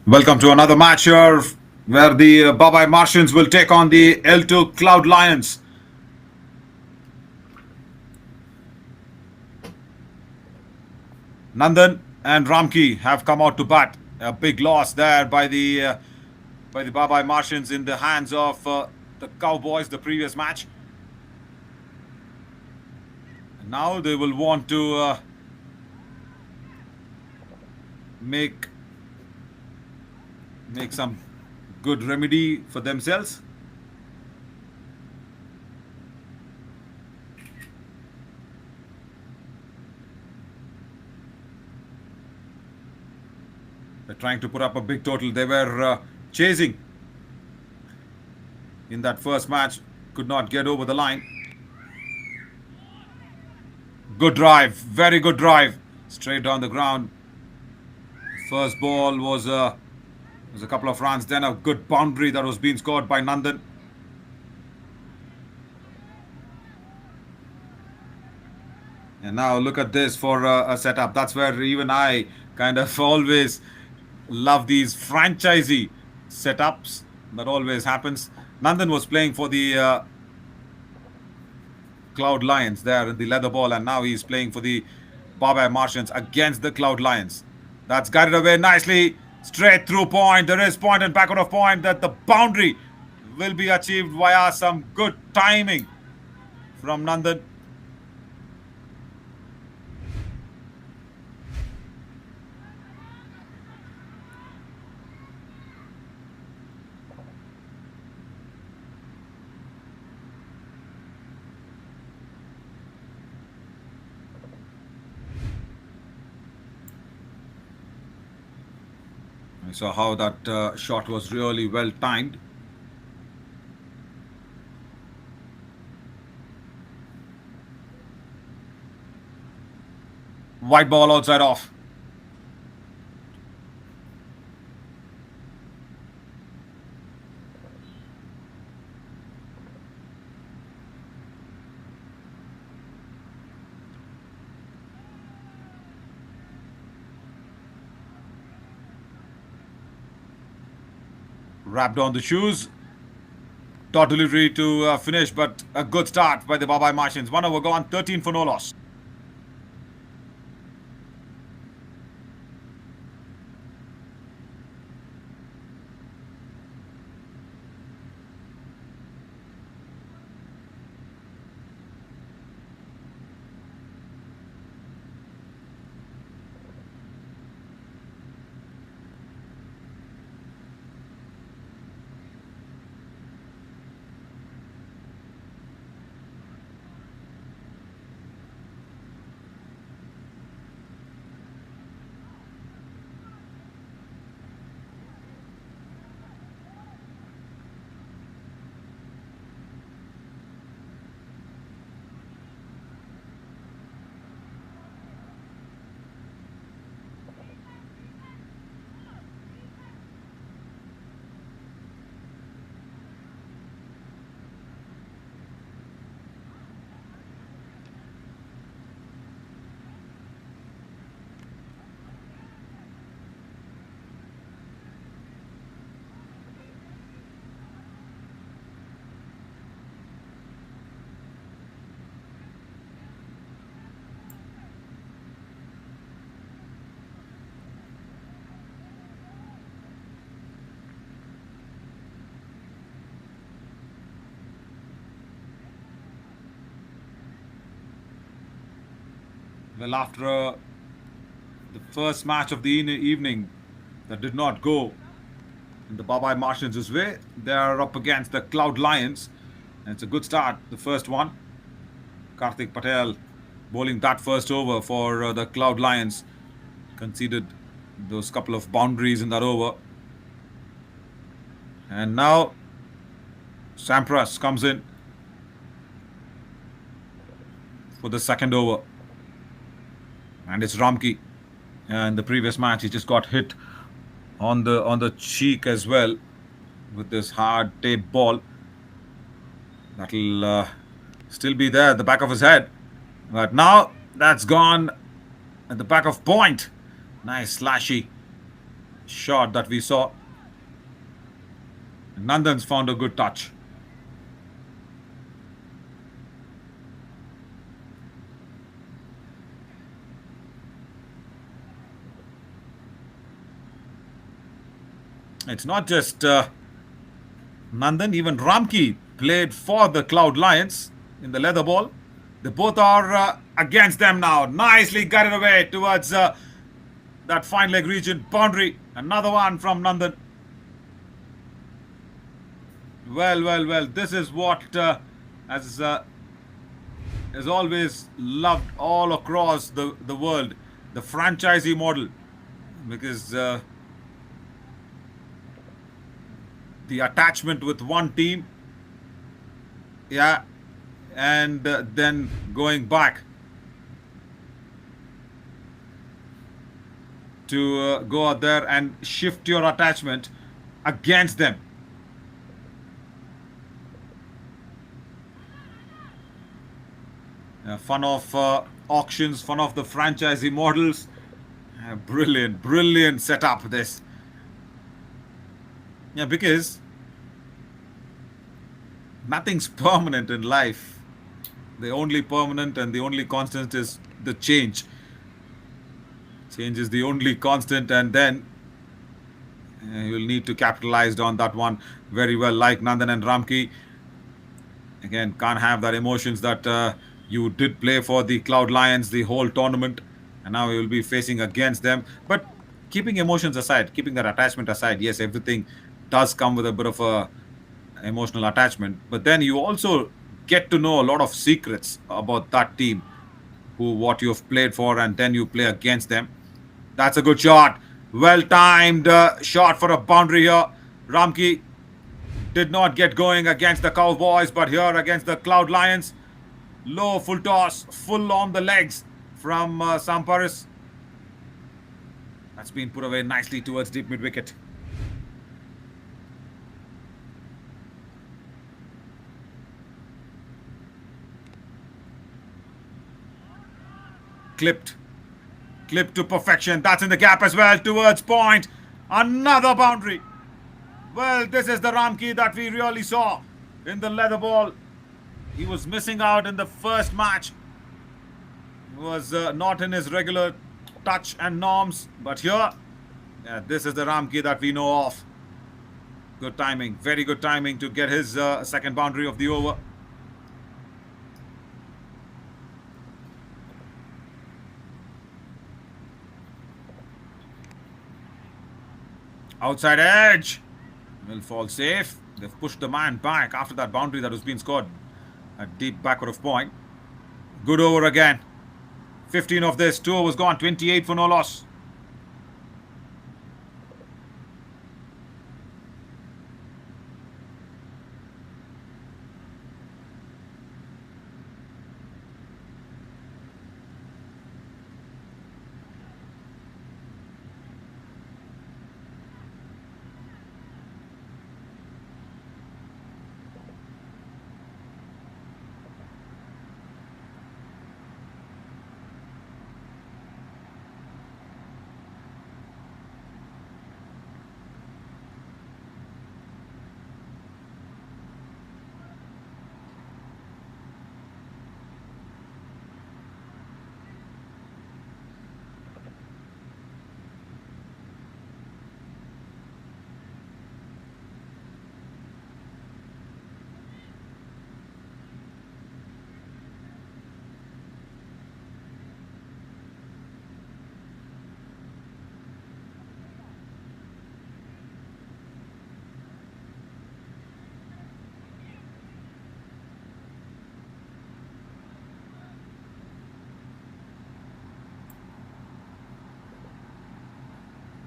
Welcome to another match here where the Babai Martians will take on the L2 Cloud Lions. Nandan and Ramki have come out to bat. A big loss there by the Babai Martians in the hands of the Cowboys the previous match. And now they will want to make some good remedy for themselves. They're trying to put up a big total. They were chasing in that first match, could not get over the line. Good drive, very good drive, straight down the ground. First ball was a couple of runs, then a good boundary that was being scored by Nandan. And now look at this for a setup. That's where even I kind of always love these franchisee setups. That always happens. Nandan was playing for the Cloud Lions there in the leather ball, and now he's playing for the Babai Martians against the Cloud Lions. That's guided away nicely. Straight through point. There is point and backward of point that the boundary will be achieved via some good timing from Nandan. I saw how that shot was really well timed. White ball outside off. Wrapped on the shoes. Dot delivery to finish, but a good start by the Babai Martians. 1 over gone, 13 for no loss. Well, after the first match of the evening that did not go in the Babai Martians' way, they are up against the Cloud Lions. And it's a good start, the first one. Karthik Patel bowling that first over for the Cloud Lions. Conceded those couple of boundaries in that over. And now Sampras comes in for the second over. And it's Ramki. In the previous match, he just got hit on the cheek as well with this hard tape ball. That'll still be there at the back of his head. But now that's gone at the back of point. Nice slashy shot that we saw. Nandan's found a good touch. It's not just Nandan, even Ramki played for the Cloud Lions in the leather ball. They both are against them now. Nicely guided away towards that fine leg region boundary. Another one from Nandan. Well. This is what has is always loved all across the world, the franchisee model, because the attachment with one team, yeah, and then going back to go out there and shift your attachment against them. Fun of auctions, fun of the franchisee models. Brilliant setup this. Yeah, because nothing's permanent in life. The only permanent and the only constant is the change. Change is the only constant, and then you'll need to capitalize on that one very well, like Nandan and Ramki. Again, can't have that emotions that you did play for the Cloud Lions the whole tournament, and now you will be facing against them. But keeping emotions aside, keeping that attachment aside, yes, everything does come with a bit of a emotional attachment. But then you also get to know a lot of secrets about that team, what you've played for, and then you play against them. That's a good shot. Well timed shot for a boundary here. Ramki did not get going against the Cowboys, but here against the Cloud Lions, low full toss, full on the legs from Samparis. That's been put away nicely towards deep mid wicket. Clipped to perfection. That's in the gap as well towards point. Another boundary. Well, this is the Ramki that we really saw in the leather ball. He was missing out in the first match. He was not in his regular touch and norms. But here, yeah, this is the Ramki that we know of. Good timing. Very good timing to get his second boundary of the over. Outside edge. Will fall safe. They've pushed the man back after that boundary that was being scored at deep backward of point. Good over again. 15 of this. 2 overs gone. 28 for no loss.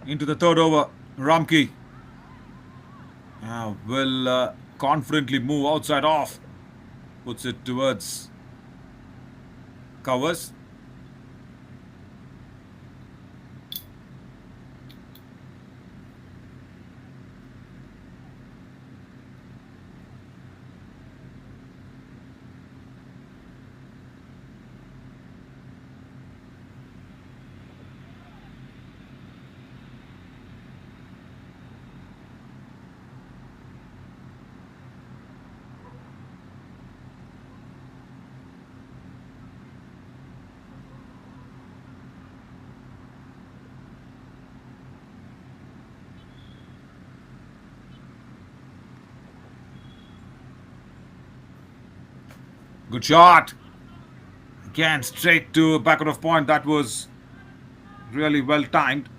Into the third over, Ramki will confidently move outside off. Puts it towards covers. Good shot. Again, straight to backward of point. That was really well timed.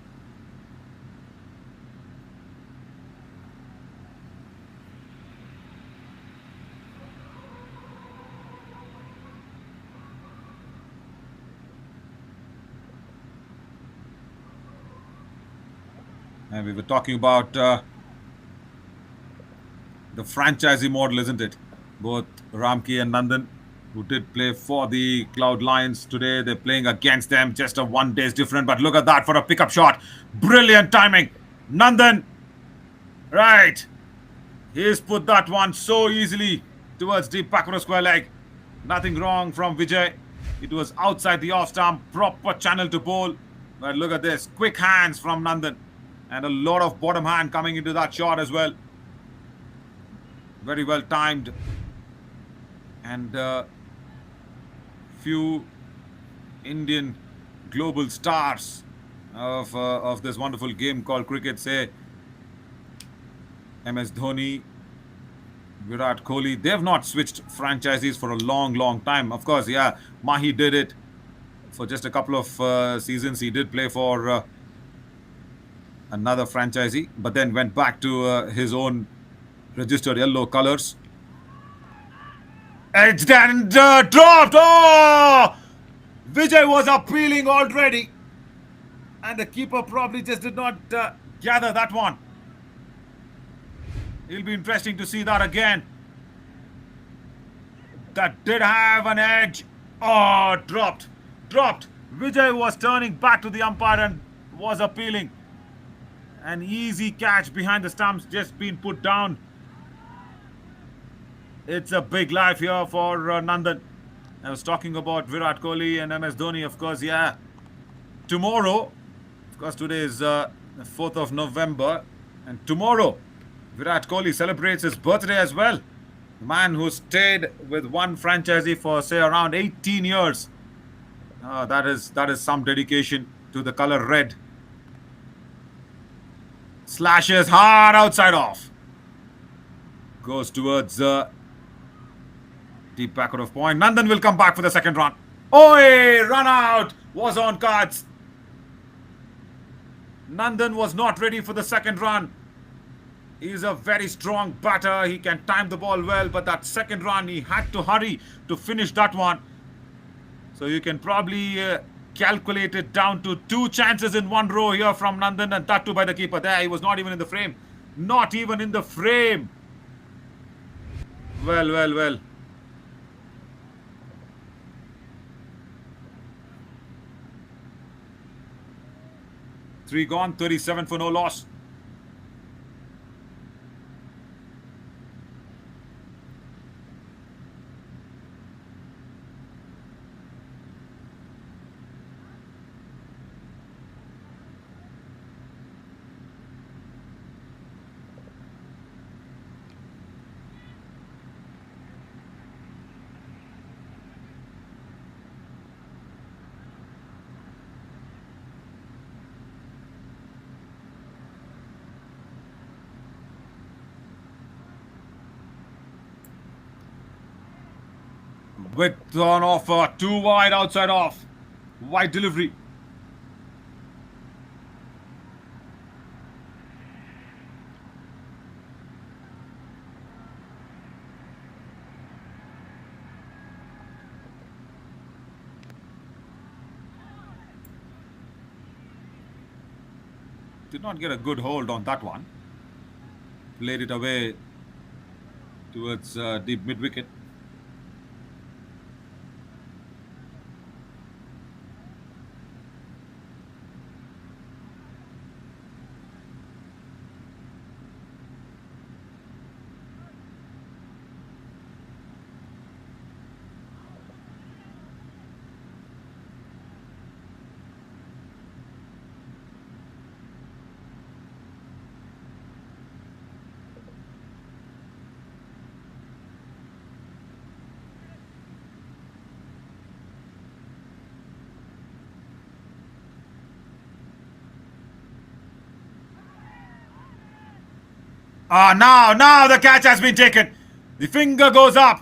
And we were talking about the franchisee model, isn't it? Both Ramki and Nandan, who did play for the Cloud Lions today, they're playing against them. Just a 1 day's different. But look at that for a pickup shot. Brilliant timing. Nandan. Right. He's put that one so easily towards deep backward of square leg. Nothing wrong from Vijay. It was outside the off stump. Proper channel to bowl. But look at this. Quick hands from Nandan. And a lot of bottom hand coming into that shot as well. Very well timed. And few Indian global stars of this wonderful game called cricket, say MS Dhoni, Virat Kohli, they've not switched franchises for a long time. Of course, yeah, Mahi did it for just a couple of seasons. He did play for another franchisee, but then went back to his own registered yellow colours. Edged and dropped. Oh! Vijay was appealing already. And the keeper probably just did not gather that one. It'll be interesting to see that again. That did have an edge. Oh, dropped. Vijay was turning back to the umpire and was appealing. An easy catch behind the stumps, just been put down. It's a big life here for Nandan. I was talking about Virat Kohli and MS Dhoni, of course, yeah. Tomorrow, of course, today is the 4th of November. And tomorrow, Virat Kohli celebrates his birthday as well. The man who stayed with one franchisee for, say, around 18 years. That is some dedication to the colour red. Slashes hard outside off. Goes towards deep backward of point. Nandan will come back for the second run. Oi! Run out! Was on cards. Nandan was not ready for the second run. He's a very strong batter. He can time the ball well, but that second run, he had to hurry to finish that one. So you can probably calculate it down to 2 chances in one row here from Nandan, and that too by the keeper. There, he was not even in the frame. Not even in the frame. Well. 3 gone, 37 for no loss. Width on offer, too wide, outside off. Wide delivery. Did not get a good hold on that one. Played it away towards deep mid-wicket. Now the catch has been taken. The finger goes up.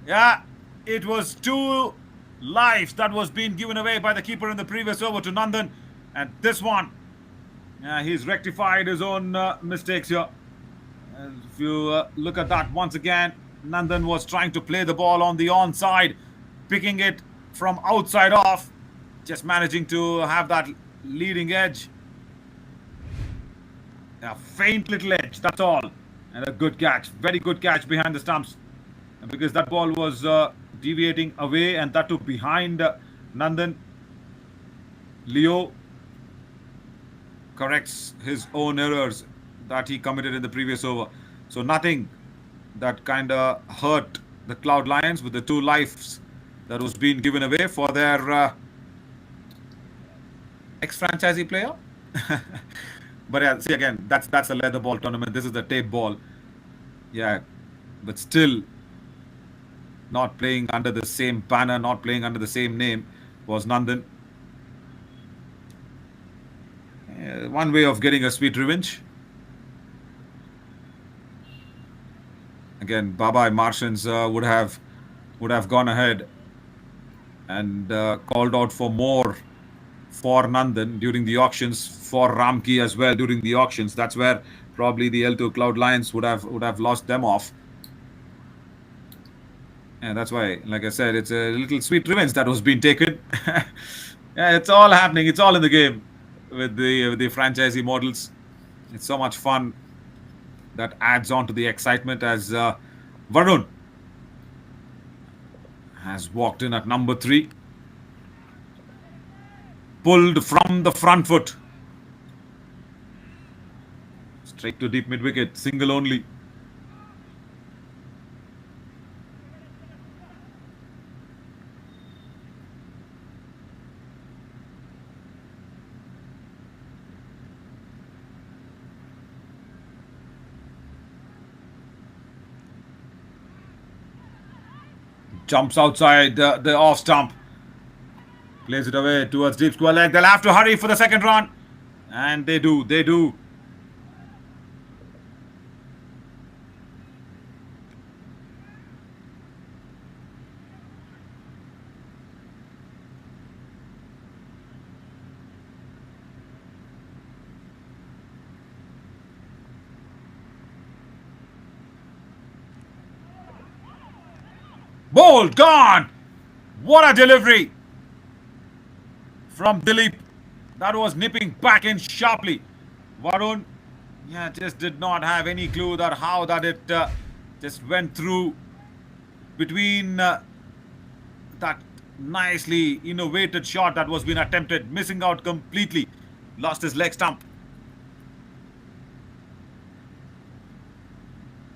Yeah, It was 2 lives that was being given away by the keeper in the previous over to Nandan. And this one, he's rectified his own mistakes here. And if you look at that once again, Nandan was trying to play the ball on the onside, picking it from outside off, just managing to have that leading edge. A faint little edge, that's all. And a good catch, very good catch behind the stumps. And because that ball was deviating away, and that too behind Nandan, Leo corrects his own errors that he committed in the previous over. So nothing that kind of hurt the Cloud Lions with the 2 lives that was being given away for their ex-franchisee player. But yeah, see again, that's a leather ball tournament. This is the tape ball. Yeah, but still not playing under the same banner, not playing under the same name was Nandan. One way of getting a sweet revenge. Again, Babai Martians would have gone ahead and called out for more for Nandan during the auctions, for Ramki as well during the auctions. That's where probably the L2 Cloud Lions would have lost them off. And that's why, like I said, it's a little sweet revenge that was being taken. Yeah, it's all happening. It's all in the game with the franchisee models. It's so much fun that adds on to the excitement as Varun has walked in at number 3. Pulled from the front foot. Straight to deep mid-wicket. Single only. Jumps outside the off stump. Plays it away towards deep square leg. They'll have to hurry for the second run. And they do. They do. Ball gone. What a delivery from Dilip. That was nipping back in sharply. Varun, yeah, just did not have any clue that how that it just went through between that nicely innovated shot that was being attempted, missing out completely. Lost his leg stump.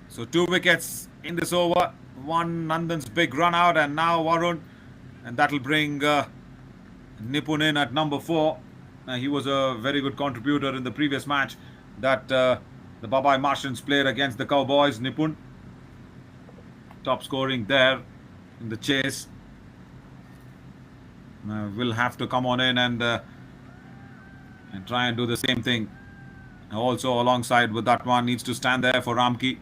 So 2 wickets in this over. One Nandan's big run out, and now Varun, and that'll bring Nipun in at number 4. He was a very good contributor in the previous match that the Babai Martians played against the Cowboys. Nipun, top scoring there in the chase. Will have to come on in and try and do the same thing. Also alongside with that one needs to stand there for Ramki.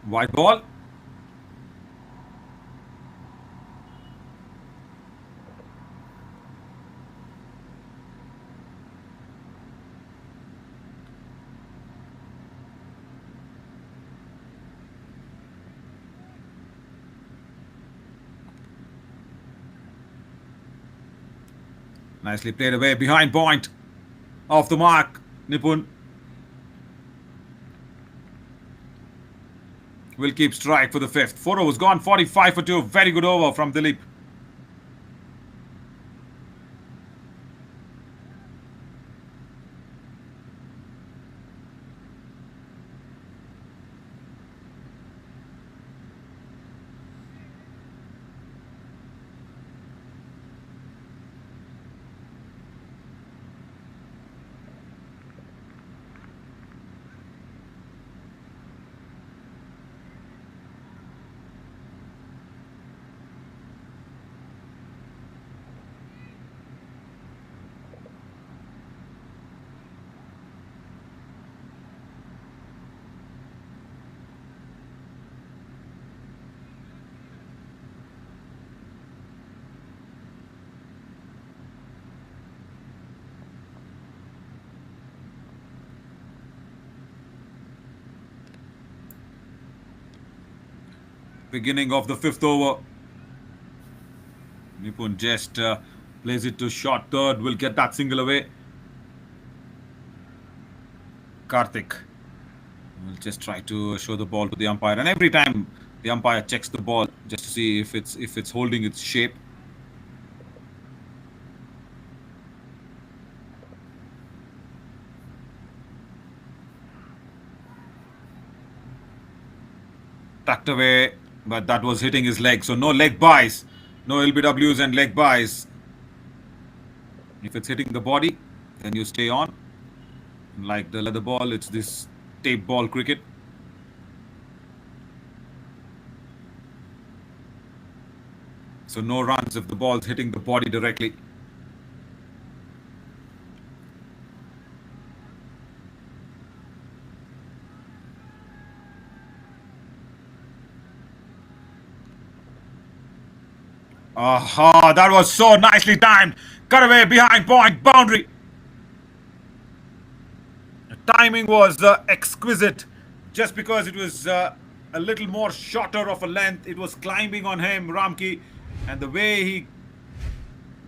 White ball. Nicely played away behind point. Off the mark, Nipun. Will keep strike for the 5th. 4 overs gone, 45 for 2. Very good over from Dilip. Beginning of the 5th over. Nipun just plays it to short third. Will get that single away. Karthik will just try to show the ball to the umpire, and every time the umpire checks the ball just to see if it's holding its shape. Tucked away, but that was hitting his leg, so no leg buys, no LBWs and leg buys. If it's hitting the body, then you stay on. Like the leather ball, it's this tape ball cricket. So no runs if the ball's hitting the body directly. Aha, that was so nicely timed. Cut away behind point, boundary. The timing was exquisite. Just because it was a little more shorter of a length, it was climbing on him, Ramki. And the way he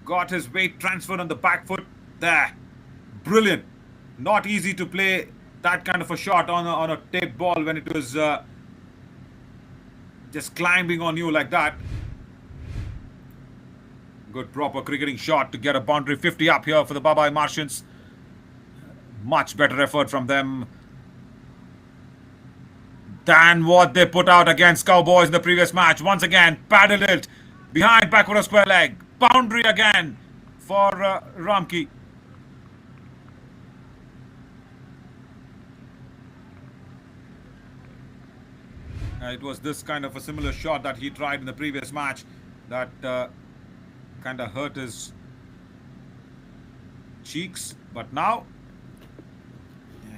got his weight transferred on the back foot, there. Brilliant. Not easy to play that kind of a shot on a tape ball when it was just climbing on you like that. Good proper cricketing shot to get a boundary 50 up here for the Babai Martians. Much better effort from them than what they put out against Cowboys in the previous match. Once again, paddled it behind backward of square leg. Boundary again for Ramki. It was this kind of a similar shot that he tried in the previous match that kind of hurt his cheeks, but now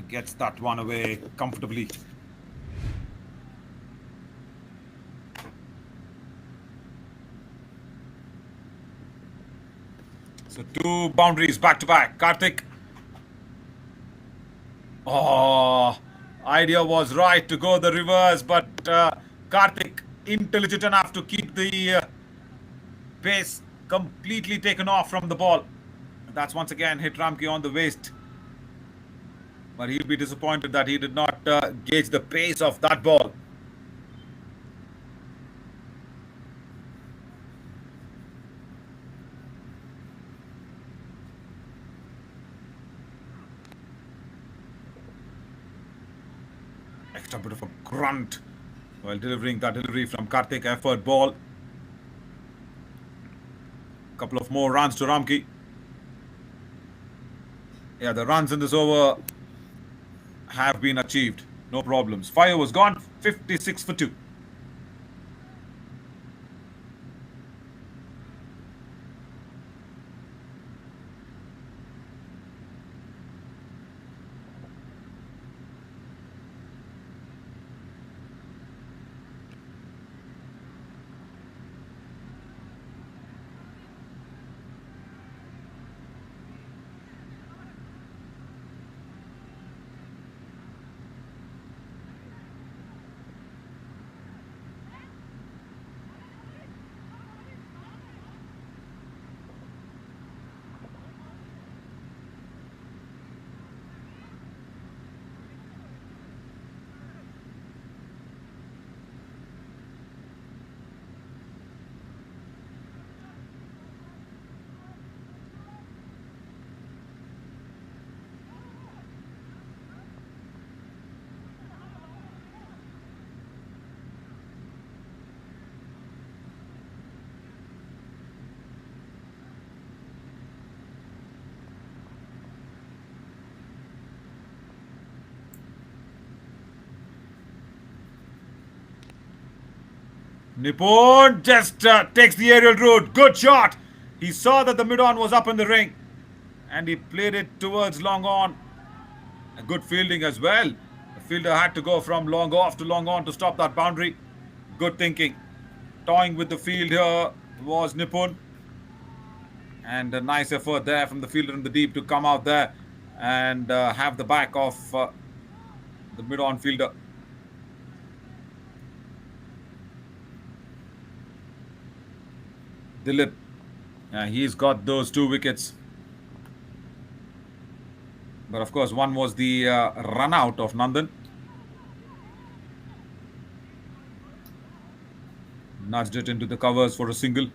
gets that one away comfortably. So 2 boundaries back to back. Karthik. Oh, idea was right to go the reverse, but Karthik intelligent enough to keep the pace completely taken off from the ball. That's once again hit Ramki on the waist. But he'll be disappointed that he did not gauge the pace of that ball. Extra bit of a grunt while delivering that delivery from Karthik. Effort ball. Couple of more runs to Ramki. Yeah, the runs in this over have been achieved. No problems. Fire was gone. 56 for 2. Nipun just takes the aerial route. Good shot. He saw that the mid-on was up in the ring and he played it towards long on. A good fielding as well. The fielder had to go from long off to long on to stop that boundary. Good thinking. Toying with the field here was Nipun. And a nice effort there from the fielder in the deep to come out there and have the back of the mid-on fielder. Dilip, he's got those 2 wickets. But of course, one was the run out of Nandan. Nudged it into the covers for a single.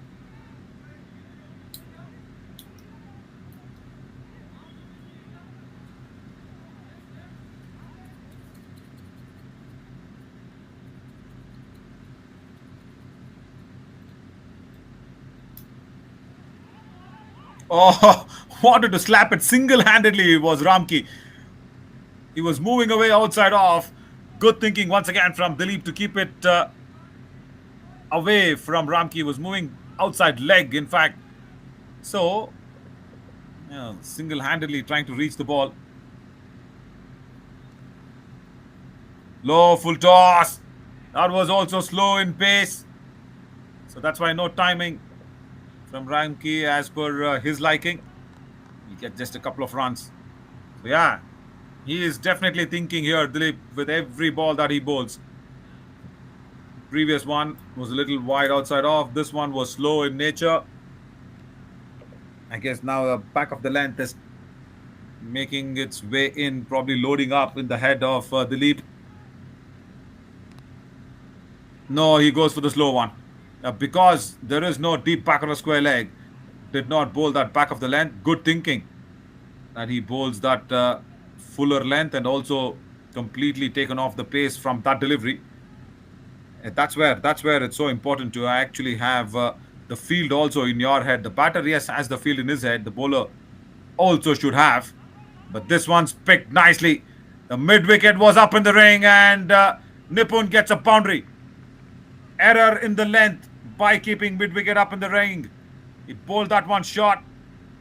Oh, wanted to slap it single-handedly was Ramki. He was moving away outside off. Good thinking once again from Dilip to keep it away from Ramki. He was moving outside leg, in fact. So, single-handedly trying to reach the ball. Low full toss. That was also slow in pace. So that's why no timing from Ramki as per his liking. He get just a couple of runs. So yeah, he is definitely thinking here, Dilip, with every ball that he bowls. Previous one was a little wide outside off. This one was slow in nature. I guess now the back of the length is making its way in, probably loading up in the head of Dilip. No, he goes for the slow one. Because there is no deep back on a square leg, did not bowl that back of the length. Good thinking that he bowls that fuller length and also completely taken off the pace from that delivery. That's where it's so important to actually have the field also in your head. The batter, yes, has the field in his head. The bowler also should have. But this one's picked nicely. The mid-wicket was up in the ring and Nipun gets a boundary. Error in the length by keeping mid-wicket up in the ring. He bowled that one short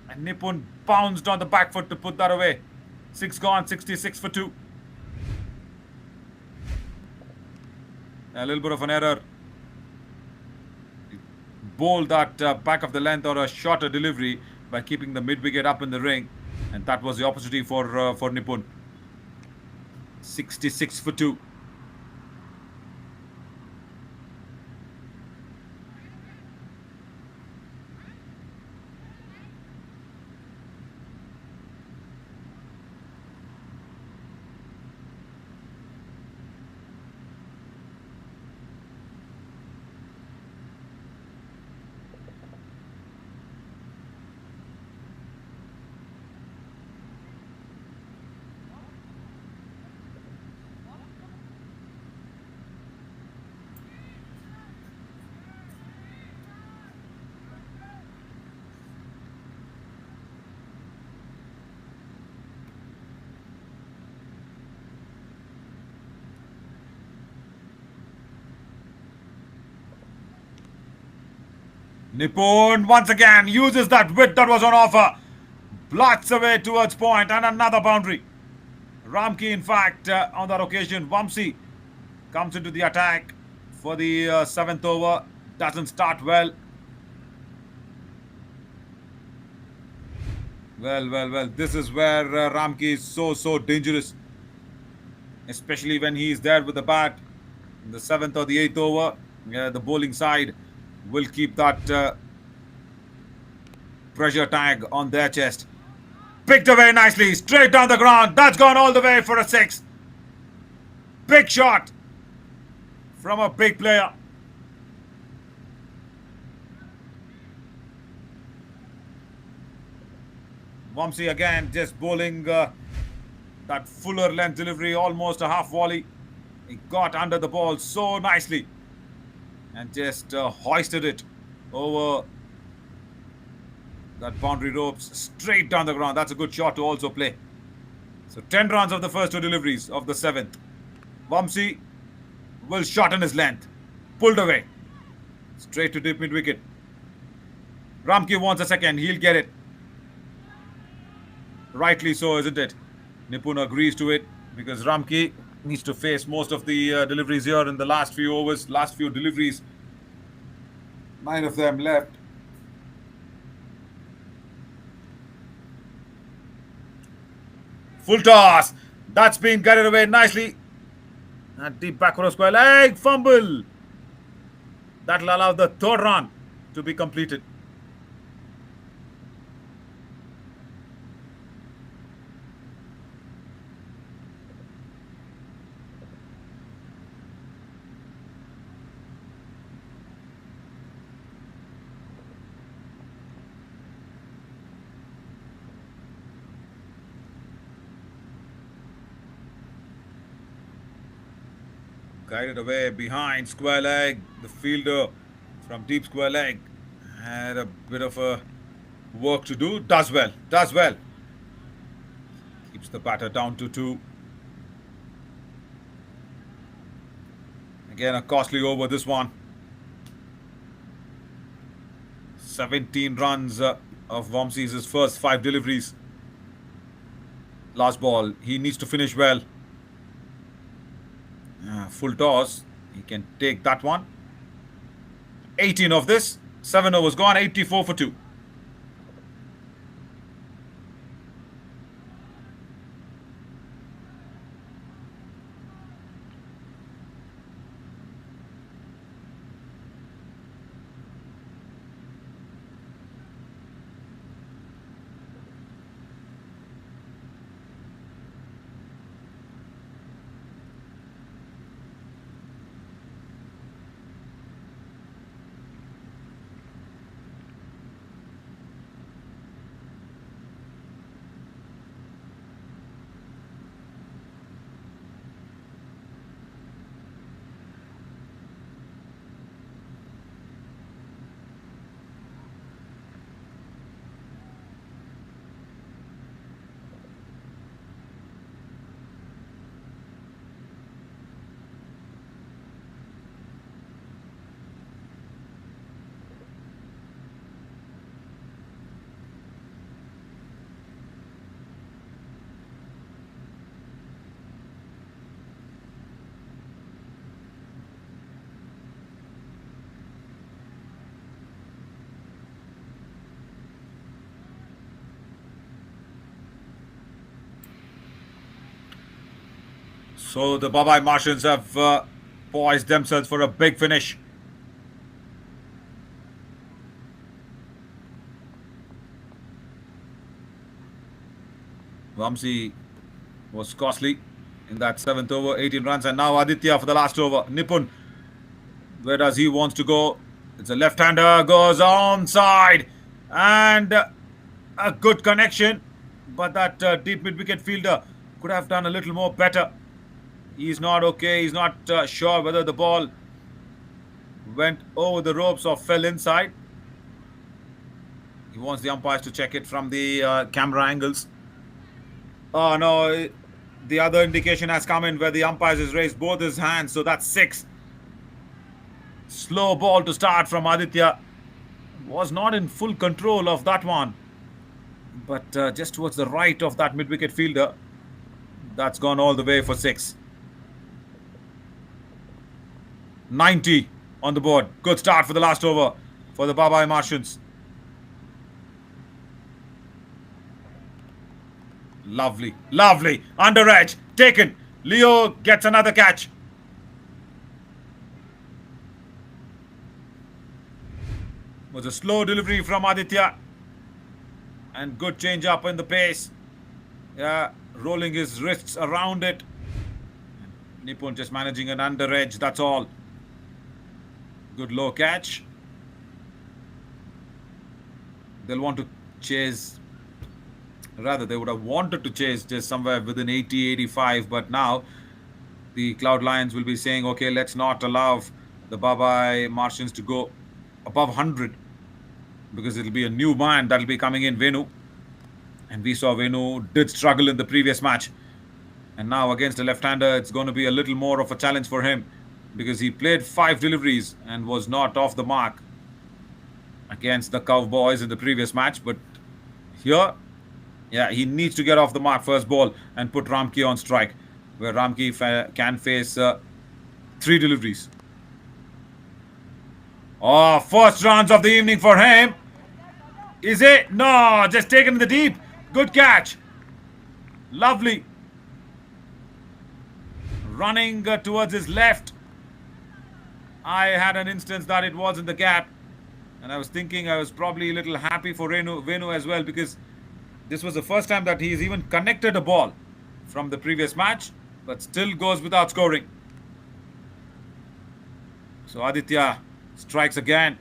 and Nipun bounced on the back foot to put that away. 6 gone, 66 for 2. A little bit of an error. He bowled that back of the length or a shorter delivery by keeping the mid-wicket up in the ring. And that was the opportunity for Nipun. 66 for 2. Nipun once again uses that width that was on offer. Blots away towards point and another boundary. Ramki, in fact, on that occasion, Vamsi comes into the attack for the 7th over. Doesn't start well. Well. This is where Ramki is so dangerous. Especially when he is there with the bat in the 7th or the 8th over. The bowling side will keep that pressure tag on their chest. Picked away nicely, straight down the ground. That's gone all the way for a 6. Big shot from a big player. Vamsi again just bowling that fuller length delivery, almost a half volley. He got under the ball so nicely and just hoisted it over that boundary ropes straight down the ground. That's a good shot to also play. So 10 runs of the first 2 deliveries of the 7th. Vamsi will shorten his length. Pulled away. Straight to deep mid-wicket. Ramki wants a second. He'll get it. Rightly so, isn't it? Nipun agrees to it because Ramki needs to face most of the deliveries here in the last few overs, last few deliveries. 9 of them left. Full toss. That's been carried away nicely. And deep back for a square leg. Fumble. That'll allow the 3rd run to be completed. guided away behind square leg. The fielder from deep square leg had a bit of a work to do. Does well. Does well. Keeps the batter down to 2. Again, a costly over this one. 17 runs of Vamsi's first 5 deliveries. Last ball. He needs to finish well. Full toss. He can take that one. 18 of this. 7 overs gone. 84 for 2. So the Babai Martians have poised themselves for a big finish. Vamsi was costly in that 7th over, 18 runs. And now Aditya for the last over. Nipun, where does he want to go? It's a left-hander, goes onside. And a good connection. But that deep mid-wicket fielder could have done a little more better. He's not okay. He's not sure whether the ball went over the ropes or fell inside. He wants the umpires to check it from the camera angles. Oh no, the other indication has come in where the umpires has raised both his hands. So that's 6. Slow ball to start from Aditya. Was not in full control of that one. But just towards the right of that mid-wicket fielder. That's gone all the way for 6. 90 on the board. Good start for the last over for the Babai Martians. Lovely, lovely. Under edge, taken. Leo gets another catch. Was a slow delivery from Aditya. And good change up in the pace. Yeah, rolling his wrists around it. Nipun just managing an under edge, that's all. Good low catch. They'll want to chase, rather they would have wanted to chase just somewhere within 80, 85. But now the Cloud Lions will be saying, okay, let's not allow the Babai Martians to go above 100. Because it'll be a new man that'll be coming in, Venu. And we saw Venu did struggle in the previous match. And now against a left-hander, it's going to be a little more of a challenge for him. Because he played 5 deliveries and was not off the mark against the Cowboys in the previous match. But here, yeah, he needs to get off the mark first ball and put Ramki on strike. Where Ramki can face 3 deliveries. Oh, first runs of the evening for him. Is it? No, just taken in the deep. Good catch. Lovely. Running towards his left. I had an instance that it was in the gap. And I was thinking I was probably a little happy for Venu as well. Because this was the first time that he's even connected a ball from the previous match. But still goes without scoring. So Aditya strikes again.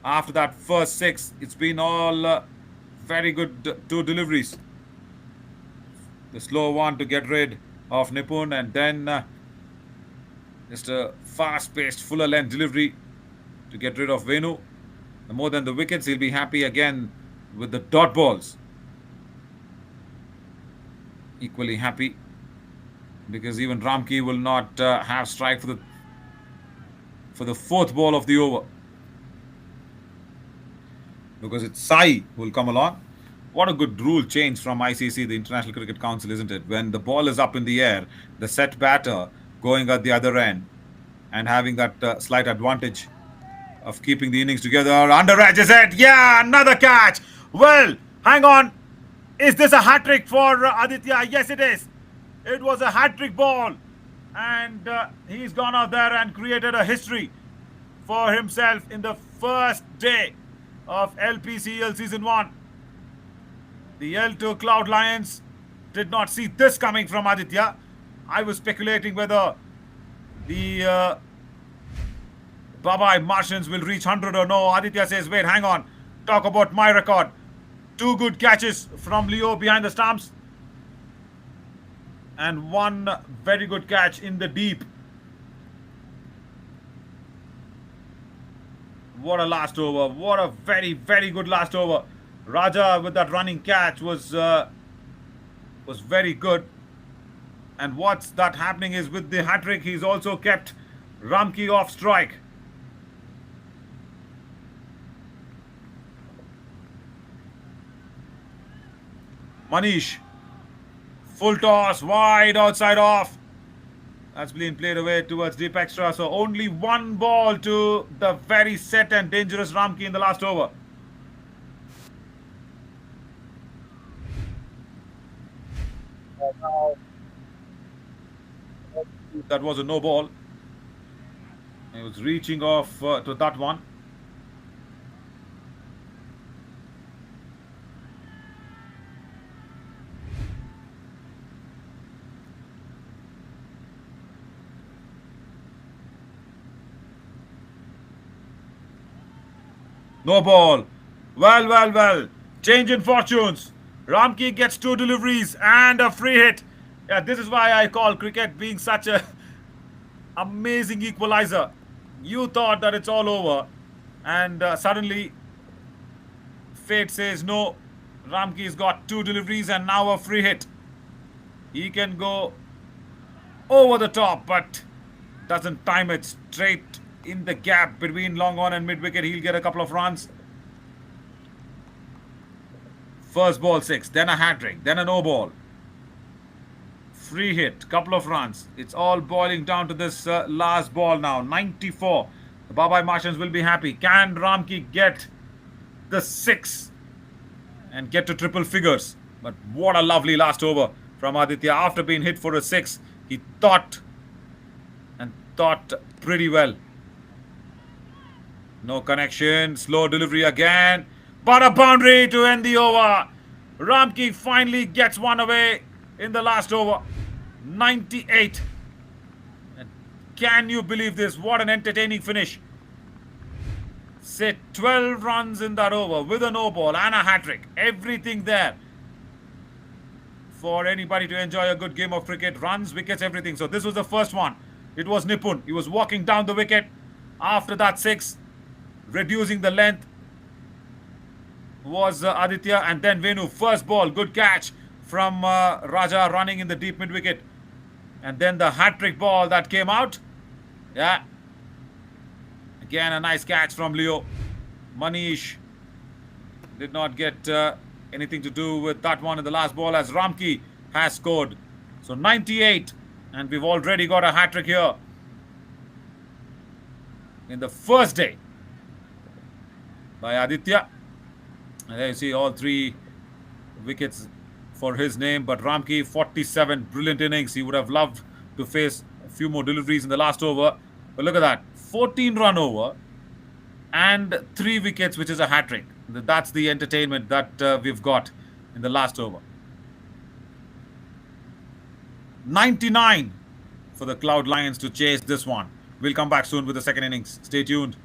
After that first 6, it's been all very good 2 deliveries. The slow one to get rid of Nipun, and then Just a fast-paced, fuller-length delivery to get rid of Venu. The more than the wickets, he'll be happy again with the dot balls. Equally happy because even Ramki will not have strike for the fourth ball of the over, because it's Sai who will come along. What a good rule change from ICC, the International Cricket Council, isn't it? When the ball is up in the air, the set batter going at the other end and having that slight advantage of keeping the innings together. Under edge is it? Yeah, another catch. Well, hang on. Is this a hat trick for Aditya? Yes, it is. It was a hat trick ball. And he's gone out there and created a history for himself in the first day of LPCL Season 1. The L2 Cloud Lions did not see this coming from Aditya. I was speculating whether the Babai Martians will reach 100 or no. Aditya says, wait, hang on. Talk about my record. 2 good catches from Leo behind the stumps. And 1 very good catch in the deep. What a last over. What a very, very good last over. Raja with that running catch was very good. And what's that happening is with the hat-trick, he's also kept Ramki off strike. Manish, full toss, wide, outside off. That's been played away towards deep extra. So only 1 ball to the very set and dangerous Ramki in the last over. That was a no ball. He was reaching off to that one. No ball. Well. Change in fortunes. Ramki gets 2 deliveries and a free hit. Yeah, this is why I call cricket being such a amazing equalizer. You thought that it's all over, and suddenly fate says no. Ramki's got 2 deliveries and now a free hit. He can go over the top, but doesn't time it straight in the gap between long on and mid wicket. He'll get a couple of runs. First ball 6, then a hat trick, then a no ball. Free hit, couple of runs. It's all boiling down to this last ball now. 94. The Babai Martians will be happy. Can Ramki get the 6 and get to triple figures? But what a lovely last over from Aditya. After being hit for a 6, he thought pretty well. No connection. Slow delivery again. But a boundary to end the over. Ramki finally gets 1 away in the last over. 98. And can you believe this? What an entertaining finish. Say 12 runs in that over with a no ball and a hat-trick. Everything there for anybody to enjoy a good game of cricket. Runs, wickets, everything. So this was the first one. It was Nipun. He was walking down the wicket. After that 6, reducing the length, was Aditya. And then Venu, first ball, good catch from Raja running in the deep mid wicket. And then the hat-trick ball that came out. Yeah. Again, a nice catch from Leo. Manish did not get anything to do with that one in the last ball, as Ramki has scored. So 98. And we've already got a hat-trick here in the first day by Aditya. And there you see all 3 wickets for his name. But Ramki, 47, brilliant innings. He would have loved to face a few more deliveries in the last over. But look at that, 14-run over and 3 wickets, which is a hat-trick. That's the entertainment that we've got in the last over. 99 for the Cloud Lions to chase this one. We'll come back soon with the second innings. Stay tuned.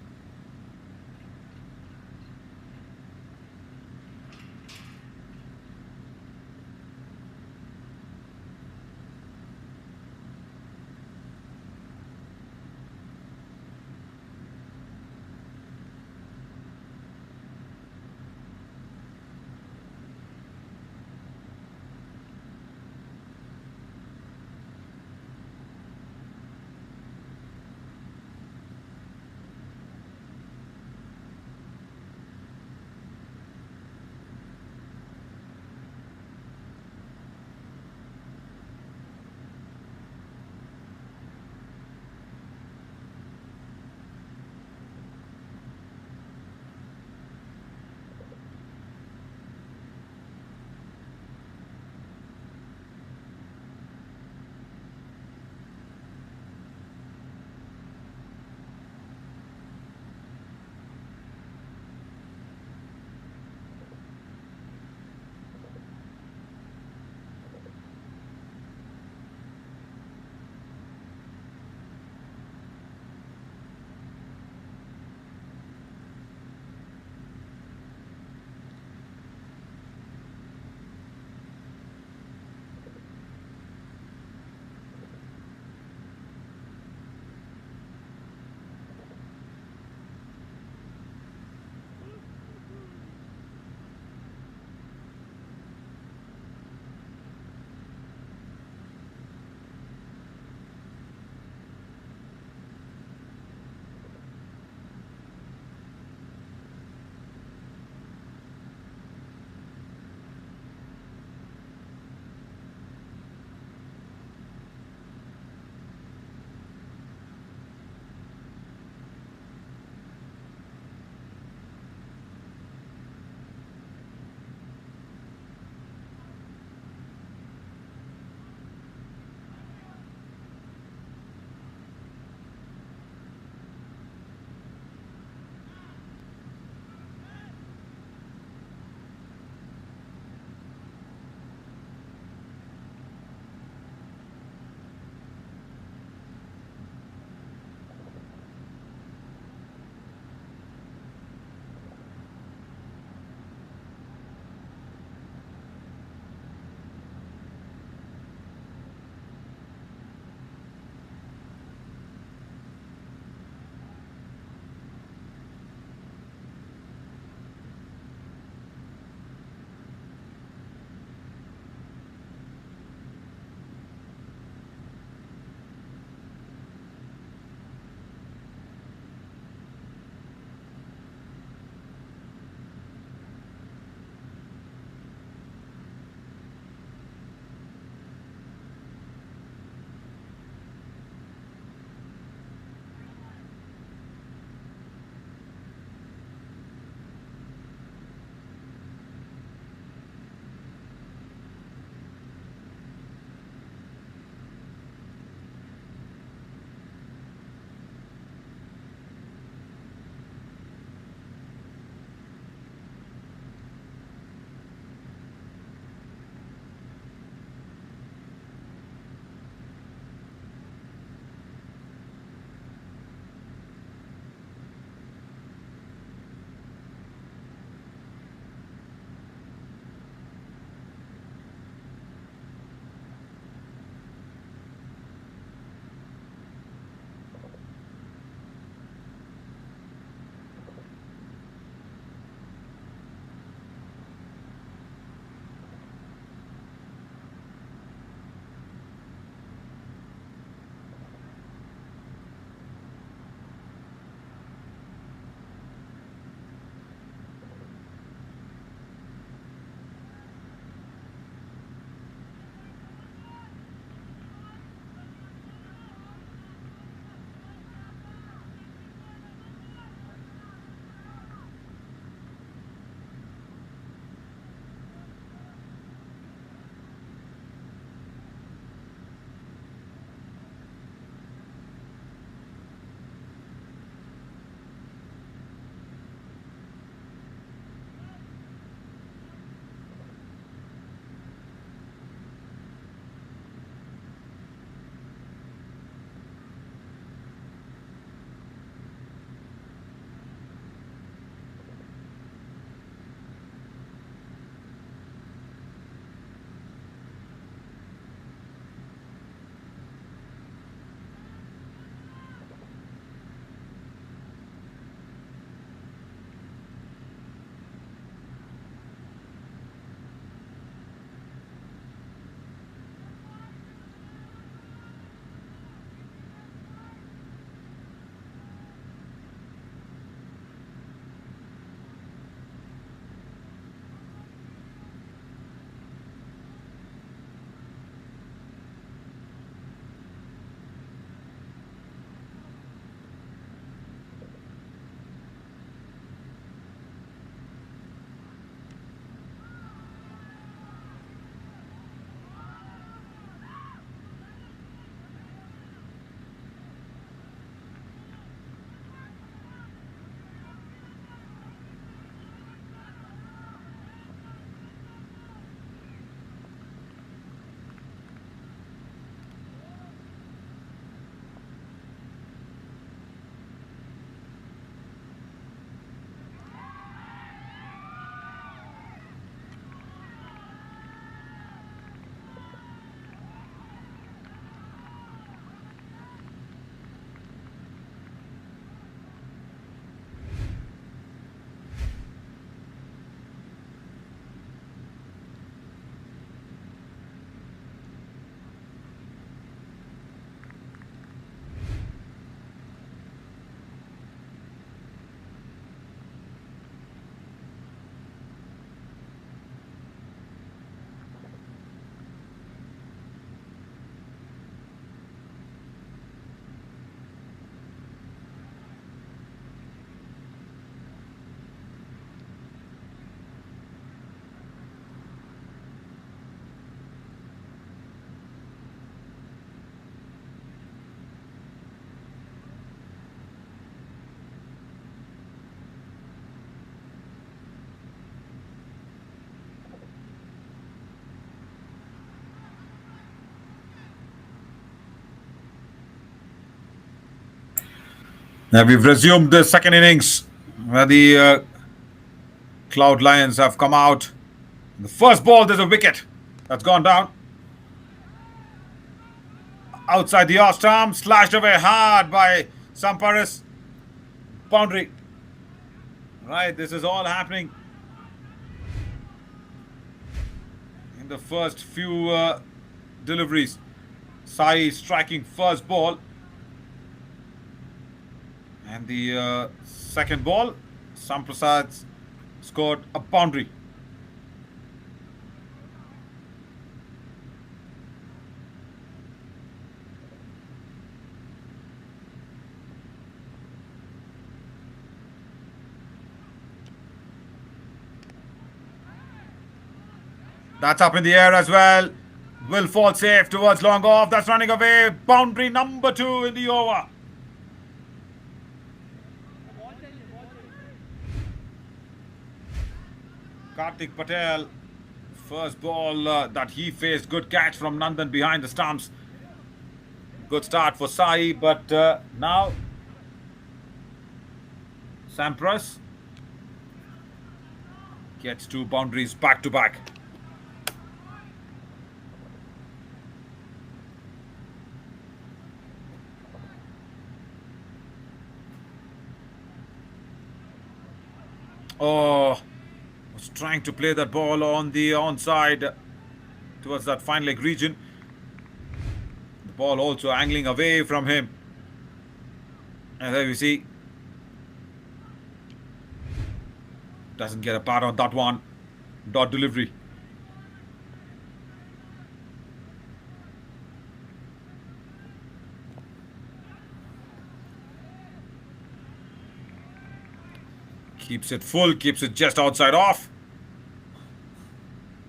Now we've resumed the second innings where the Cloud Lions have come out. The first ball, there's a wicket that's gone down. Outside the off stump, slashed away hard by Samparis. Boundary. Right, this is all happening in the first few deliveries. Sai striking first ball. And the second ball, Samprasad scored a boundary. That's up in the air as well. Will fall safe towards long off. That's running away. Boundary number 2 in the over. Kartik Patel, first ball that he faced, good catch from Nandan behind the stumps. Good start for Sai, but now Sampras gets 2 boundaries back to back. Oh, was trying to play that ball on the onside towards that fine leg region. The ball also angling away from him. And there we see. Doesn't get a bat on that one. Dot delivery. Keeps it full, keeps it just outside off.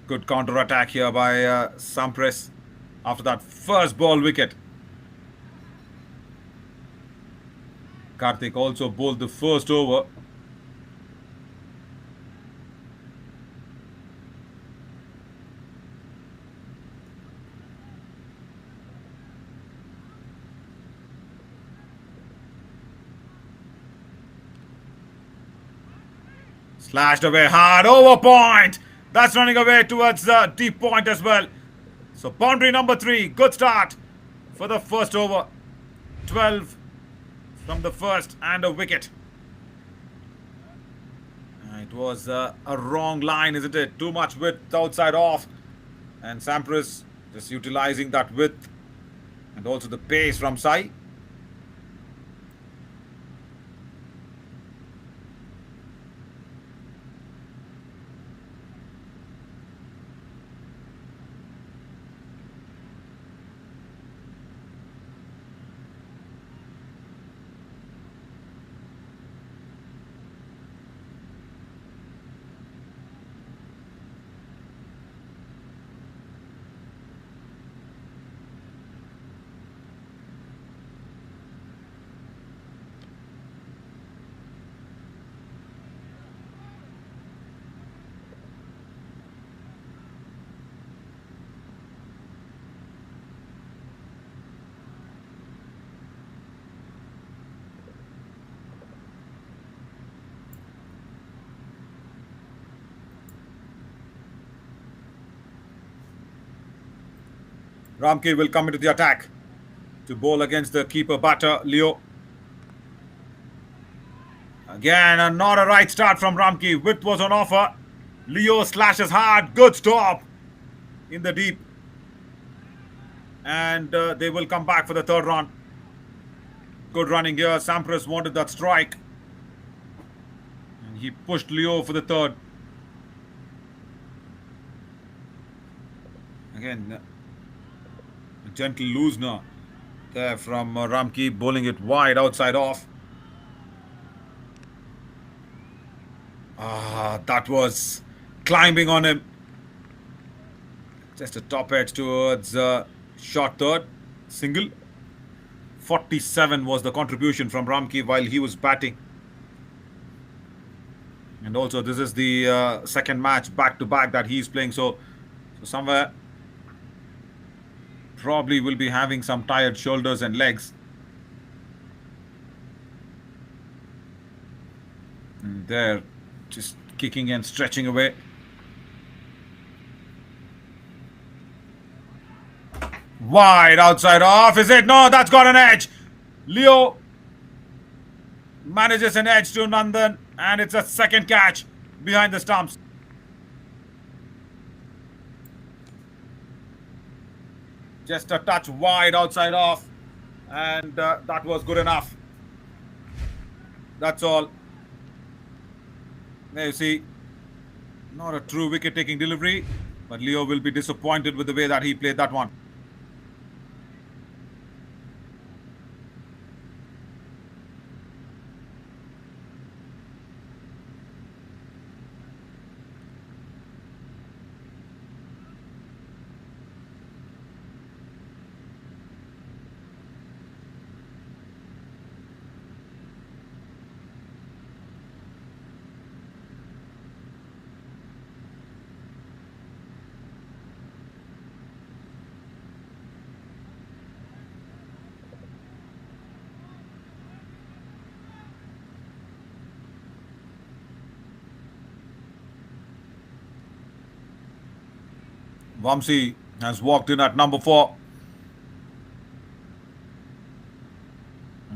Good counter attack here by Sampras after that first ball wicket. Kartik also bowled the first over. Slashed away hard, over point. That's running away towards the deep point as well. So boundary number 3, good start for the first over. 12 from the first and a wicket. It was a wrong line, isn't it? Too much width outside off. And Sampras just utilizing that width and also the pace from Sai. Ramki will come into the attack to bowl against the keeper batter, Leo. Again, not a right start from Ramki. Width was on offer. Leo slashes hard. Good stop in the deep. And they will come back for the third run. Good running here. Sampras wanted that strike. And he pushed Leo for the third. Again, a gentle loosener there from Ramki, bowling it wide outside off. That was climbing on him. Just a top edge towards short third. Single. 47 was the contribution from Ramki while he was batting. And also this is the second match back-to-back that he's playing. So somewhere probably will be having some tired shoulders and legs. There, just kicking and stretching away. Wide outside off. Is it? No, that's got an edge. Leo manages an edge to Nandan, and it's a second catch behind the stumps. Just a touch wide outside off, and that was good enough. That's all. There you see, not a true wicket-taking delivery, but Leo will be disappointed with the way that he played that one. Vamsi has walked in at number 4.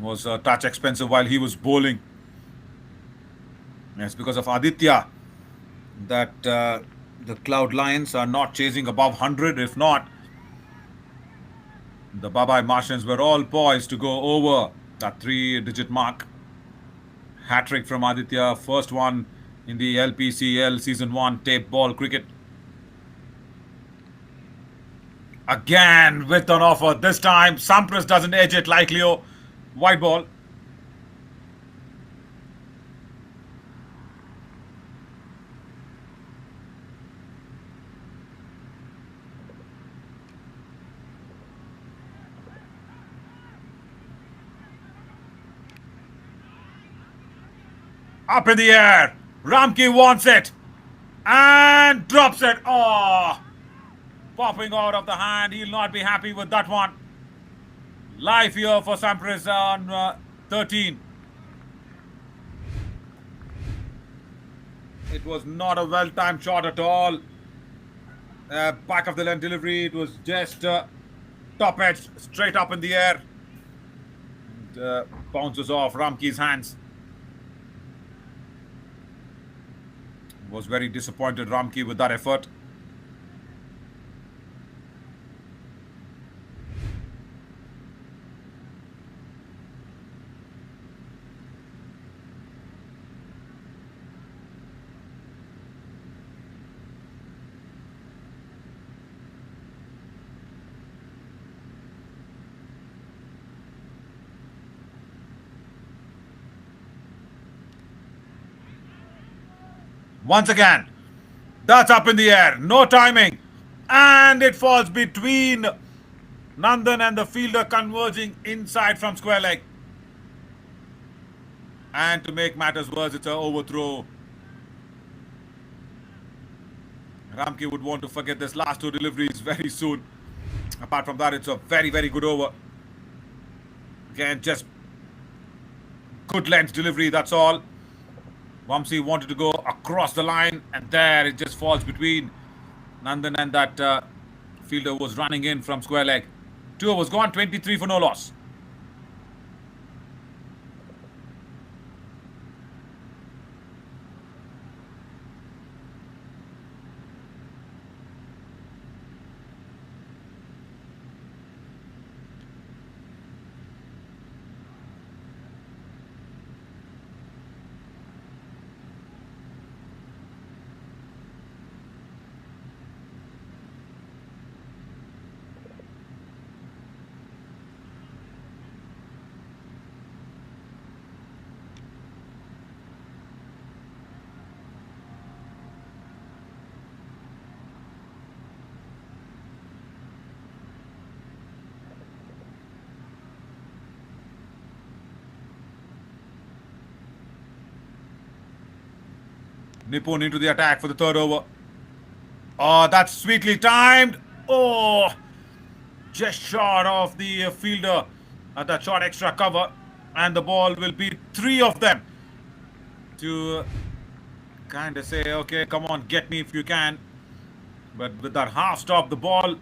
Was a touch expensive while he was bowling. It's because of Aditya that the Cloud Lions are not chasing above 100. If not, the Babai Martians were all poised to go over that 3-digit mark. Hat-trick from Aditya, first one in the LPCL Season 1 tape ball cricket. Again with an offer. This time Sampras doesn't edge it like Leo. White ball. Up in the air. Ramki wants it. And drops it. Oh, popping out of the hand. He'll not be happy with that one. Live here for Sampras on 13. It was not a well-timed shot at all. Back of the length delivery. It was just top edge, straight up in the air. And, bounces off Ramki's hands. Was very disappointed, Ramki, with that effort. Once again, that's up in the air, no timing, and it falls between Nandan and the fielder, converging inside from square leg. And to make matters worse, it's an overthrow. Ramki would want to forget this last 2 deliveries very soon. Apart from that, it's a very, very good over. Again, just good length delivery, that's all. Vamsi wanted to go across the line, and there it just falls between Nandan and that fielder was running in from square leg. 2 overs gone, 23 for no loss. Nipun into the attack for the 3rd over. Oh, that's sweetly timed. Oh, just short of the fielder at that short extra cover. And the ball will be 3 of them. to kind of say, okay, come on, get me if you can. But with that half stop, the ball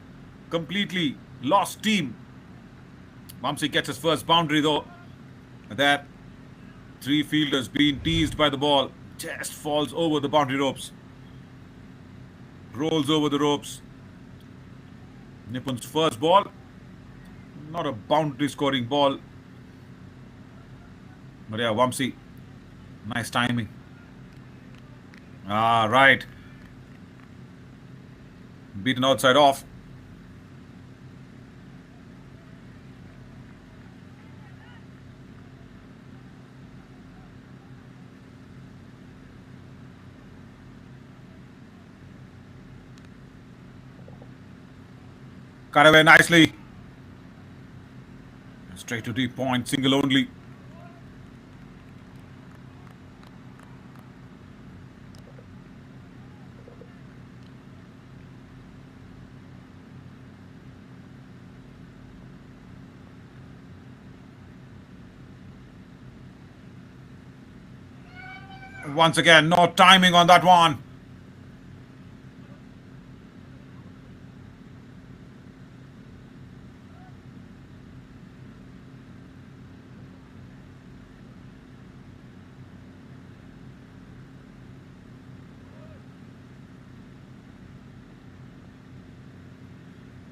completely lost steam. Vamsi gets his first boundary though. That three fielders being teased by the ball. Just falls over the boundary ropes. Rolls over the ropes. Nipun's first ball. Not a boundary scoring ball. But yeah, Vamsi. Nice timing. Ah, right. Beaten outside off. Cut away nicely. Straight to deep point, single only. Once again, no timing on that one.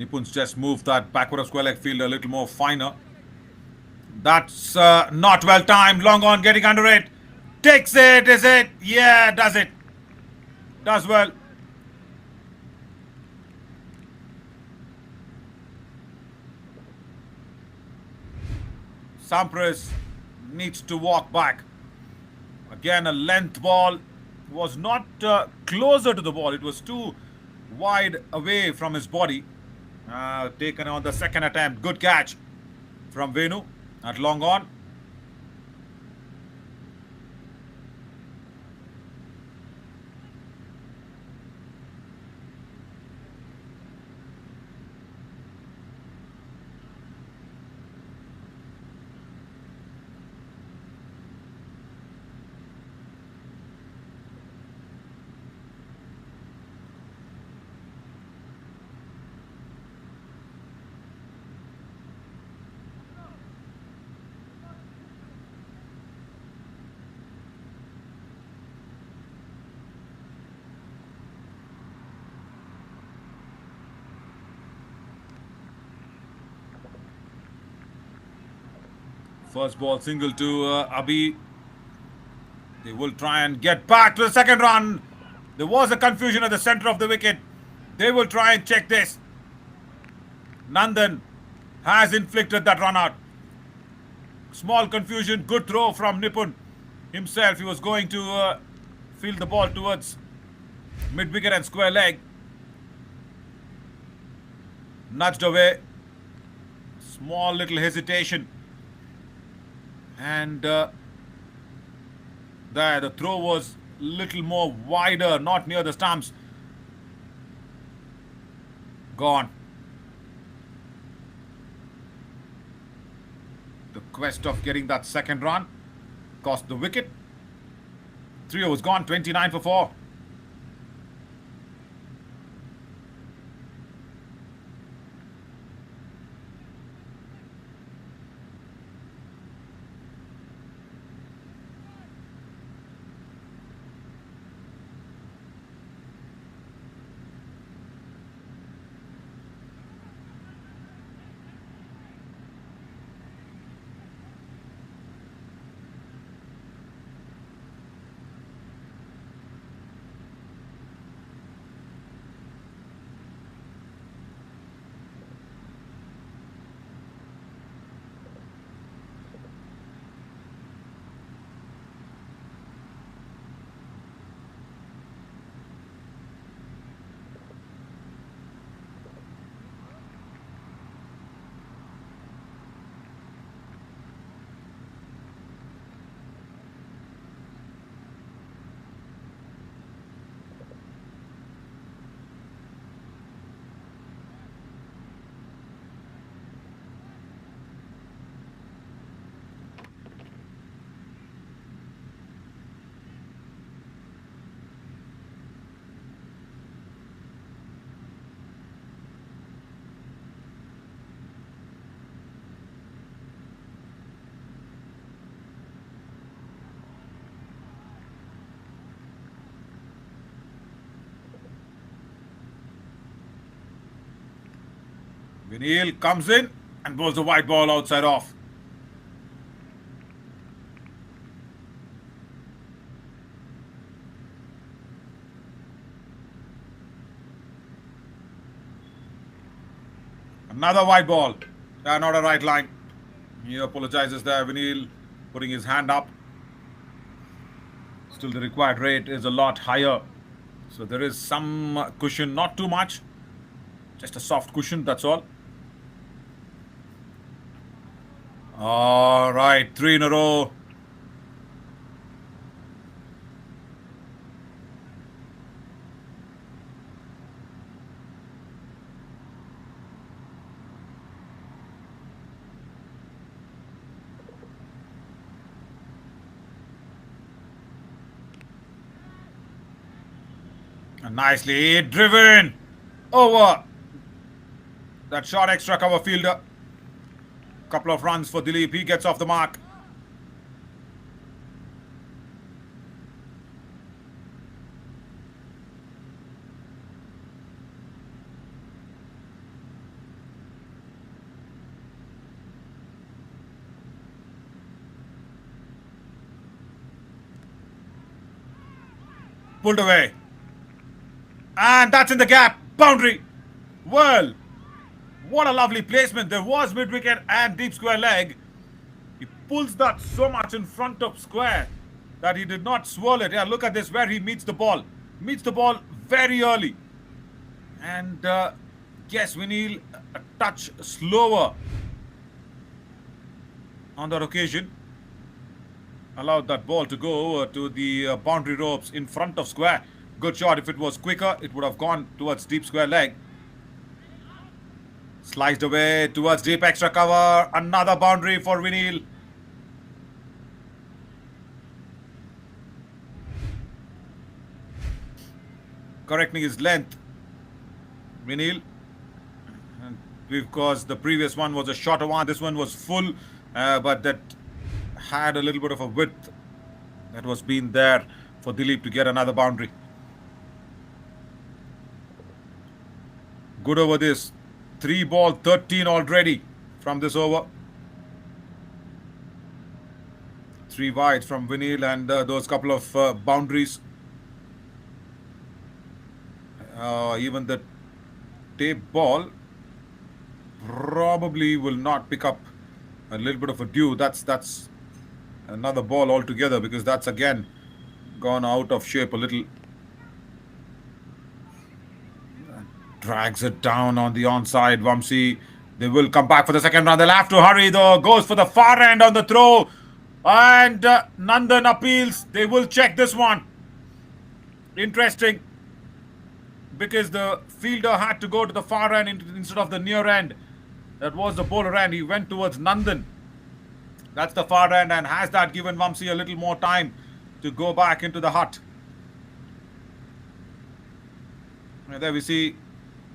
Nipun's just moved that backward of square leg field a little more finer. That's not well timed. Long on, getting under it. Takes it, is it? Yeah, does it. Does well. Sampras needs to walk back. Again, a length ball. Was not closer to the ball. It was too wide away from his body. Taken on the second attempt. Good catch from Venu at long on. First ball single to Abhi. They will try and get back to the second run. There was a confusion at the center of the wicket. They will try and check this. Nandan has inflicted that run out. Small confusion. Good throw from Nipun himself. He was going to field the ball towards mid wicket and square leg. Nudged away. Small little hesitation. And there, the throw was little more wider, not near the stumps. Gone. The quest of getting that second run cost the wicket. 3 overs gone, 29 for 4. Vinil comes in and bowls the white ball outside off. Another white ball. Not a right line. He apologizes there. Vinil putting his hand up. Still, the required rate is a lot higher. So there is some cushion, not too much. Just a soft cushion, that's all. All right, 3 in a row. And nicely driven over that short extra cover fielder. Couple of runs for Dilip. He gets off the mark. Pulled away. And that's in the gap. Boundary. Well, what a lovely placement. There was mid-wicket and deep square leg. He pulls that so much in front of square that he did not swirl it. Yeah, look at this where he meets the ball. Meets the ball very early. And yes, Vinil a touch slower on that occasion. Allowed that ball to go over to the boundary ropes in front of square. Good shot. If it was quicker, it would have gone towards deep square leg. Sliced away towards deep extra cover. Another boundary for Vinil. Correcting his length. Vinil. Because the previous one was a shorter one. This one was full. But that had a little bit of a width that was being there for Dilip to get another boundary. Good over this. 3 ball, 13 already from this over. 3 wides from Vinil and those couple of boundaries. Even the tape ball probably will not pick up a little bit of a dew. That's another ball altogether because that's again gone out of shape a little. Drags it down on the onside. Vamsi, they will come back for the second round. They'll have to hurry though. Goes for the far end on the throw. And Nandan appeals. They will check this one. Interesting. Because the fielder had to go to the far end instead of the near end. That was the bowler end. He went towards Nandan. That's the far end, and has that given Vamsi a little more time to go back into the hut. And there we see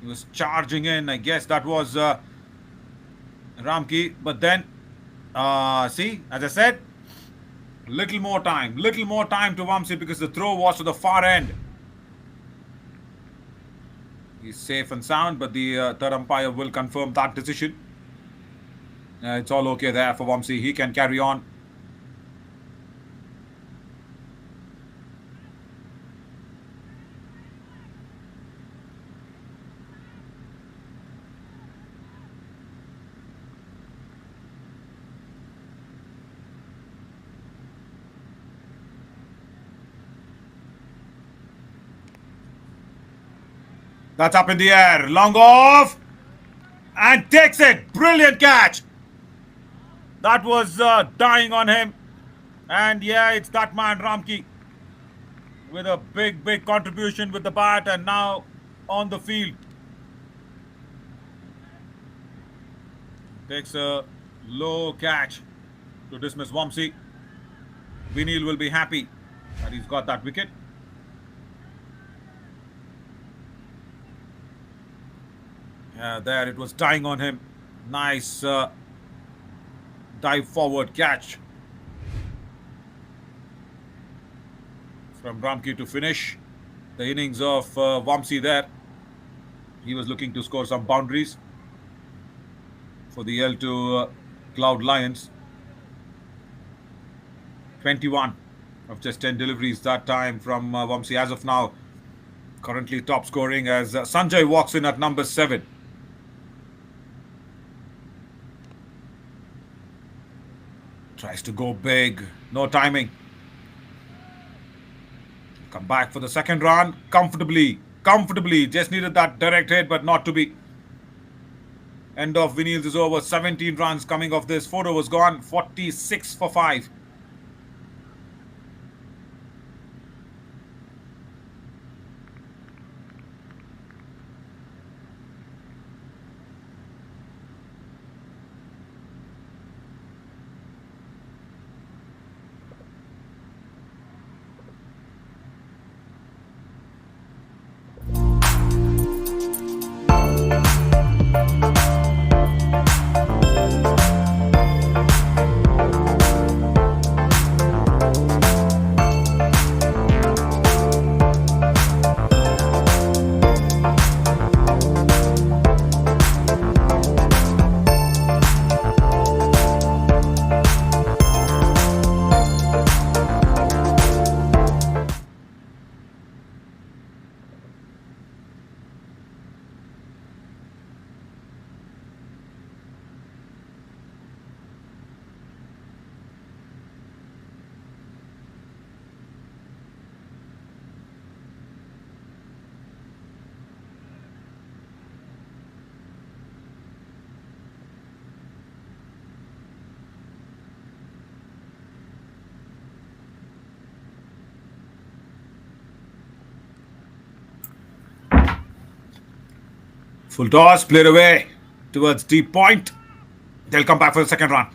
he was charging in. I guess that was Ramki. But then, see, as I said, little more time to Vamsi because the throw was to the far end. He's safe and sound, but the third umpire will confirm that decision. It's all okay there for Vamsi. He can carry on. That's up in the air. Long off. And takes it. Brilliant catch. That was dying on him. And yeah, it's that man, Ramki, with a big contribution with the bat and now on the field. Takes a low catch to dismiss Vamsi. Vinil will be happy that he's got that wicket. Yeah, there it was dying on him. Nice dive forward catch from Ramki to finish the innings of Vamsi there. He was looking to score some boundaries. for the L to Cloud Lions. 21 of just 10 deliveries that time from Vamsi. As of now, currently top scoring as Sanjay walks in at number 7. Tries to go big. No timing. Come back for the second run. Comfortably. Comfortably. Just needed that direct hit, but not to be. End of Vinyls is over. 17 runs coming off this. 4 overs gone. 46 for 5. Full toss, played away towards deep point. They'll come back for the second run.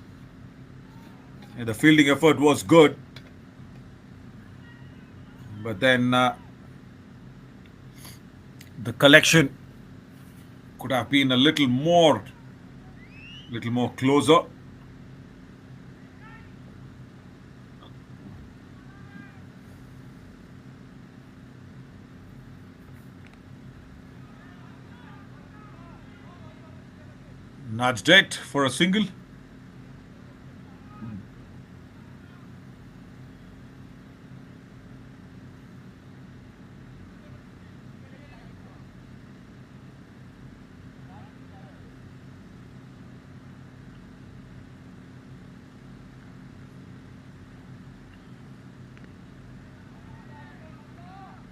And the fielding effort was good. But then the collection could have been a little more closer. Nudged it for a single.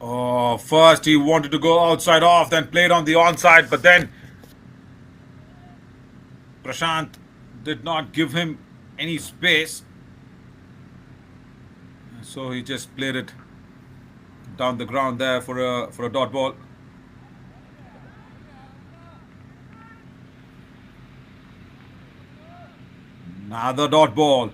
Oh, first he wanted to go outside off, then played on the onside, but then Prashant did not give him any space. So he just played it down the ground there for a dot ball. Another dot ball.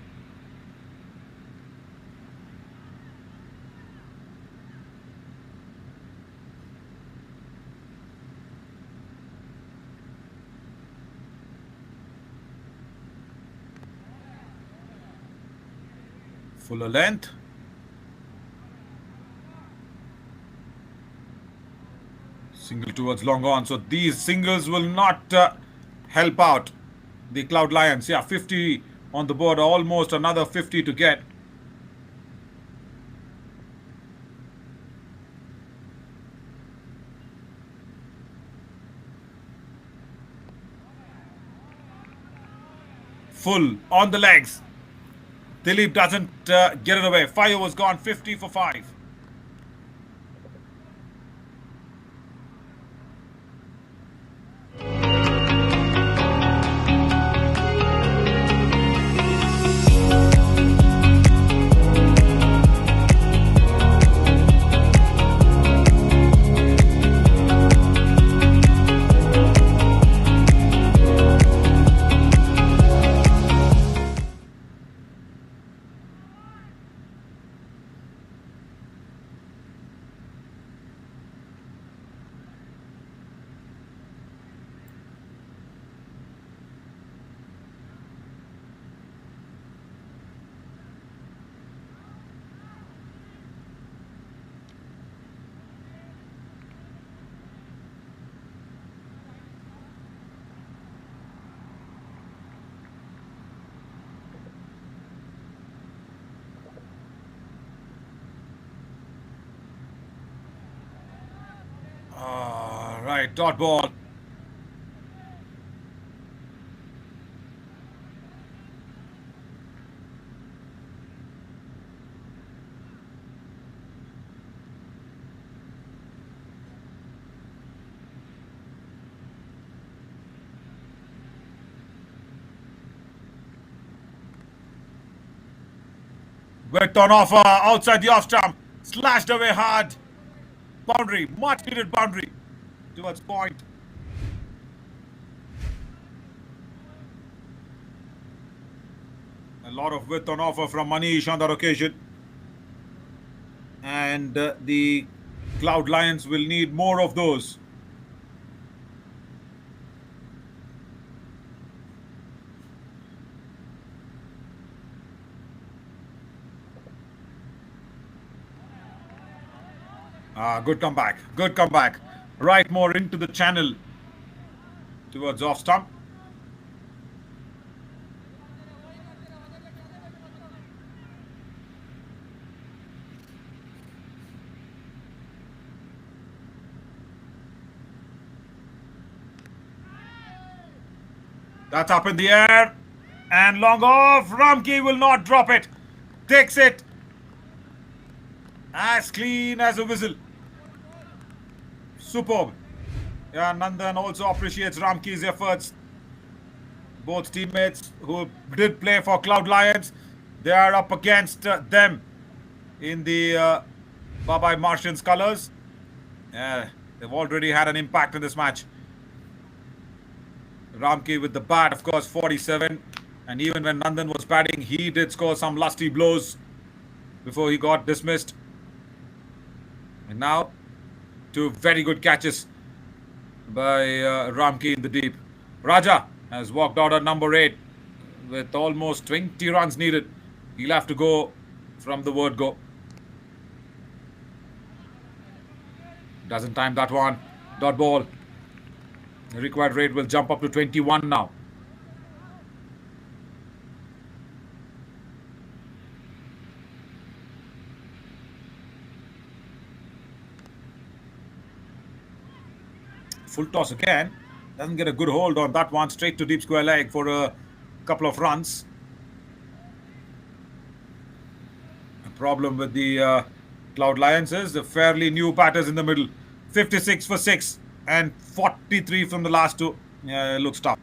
Fuller length. Single towards long on. So these singles will not help out the Cloud Lions. Yeah, 50 on the board, almost another 50 to get. Full on the legs. Dilip doesn't get it away. 5 overs gone, 50 for 5. Right, dot ball. With on offer outside the off stump. Slashed away hard. Boundary. Much needed boundary. Towards point. A lot of width on offer from Manish on that occasion. And the Cloud Lions will need more of those. Good comeback. Good comeback. Right more into the channel towards off stump. That's up in the air. And long off. Ramki will not drop it. Takes it. As clean as a whistle. Superb. Yeah, Nandan also appreciates Ramki's efforts. Both teammates who did play for Cloud Lions, they are up against them in the Babai Martians colours. Yeah, they've already had an impact in this match. Ramki with the bat, of course, 47. And even when Nandan was batting, he did score some lusty blows before he got dismissed. And now, two very good catches by Ramki in the deep. Raja has walked out at number 8 with almost 20 runs needed. He'll have to go from the word go. Doesn't time that one. Dot ball. The required rate will jump up to 21 now. Full toss again. Doesn't get a good hold on that one. Straight to deep square leg for a couple of runs. A problem with the Cloud Lions is the fairly new batters in the middle. 56 for 6 and 43 from the last two. Yeah, it looks tough.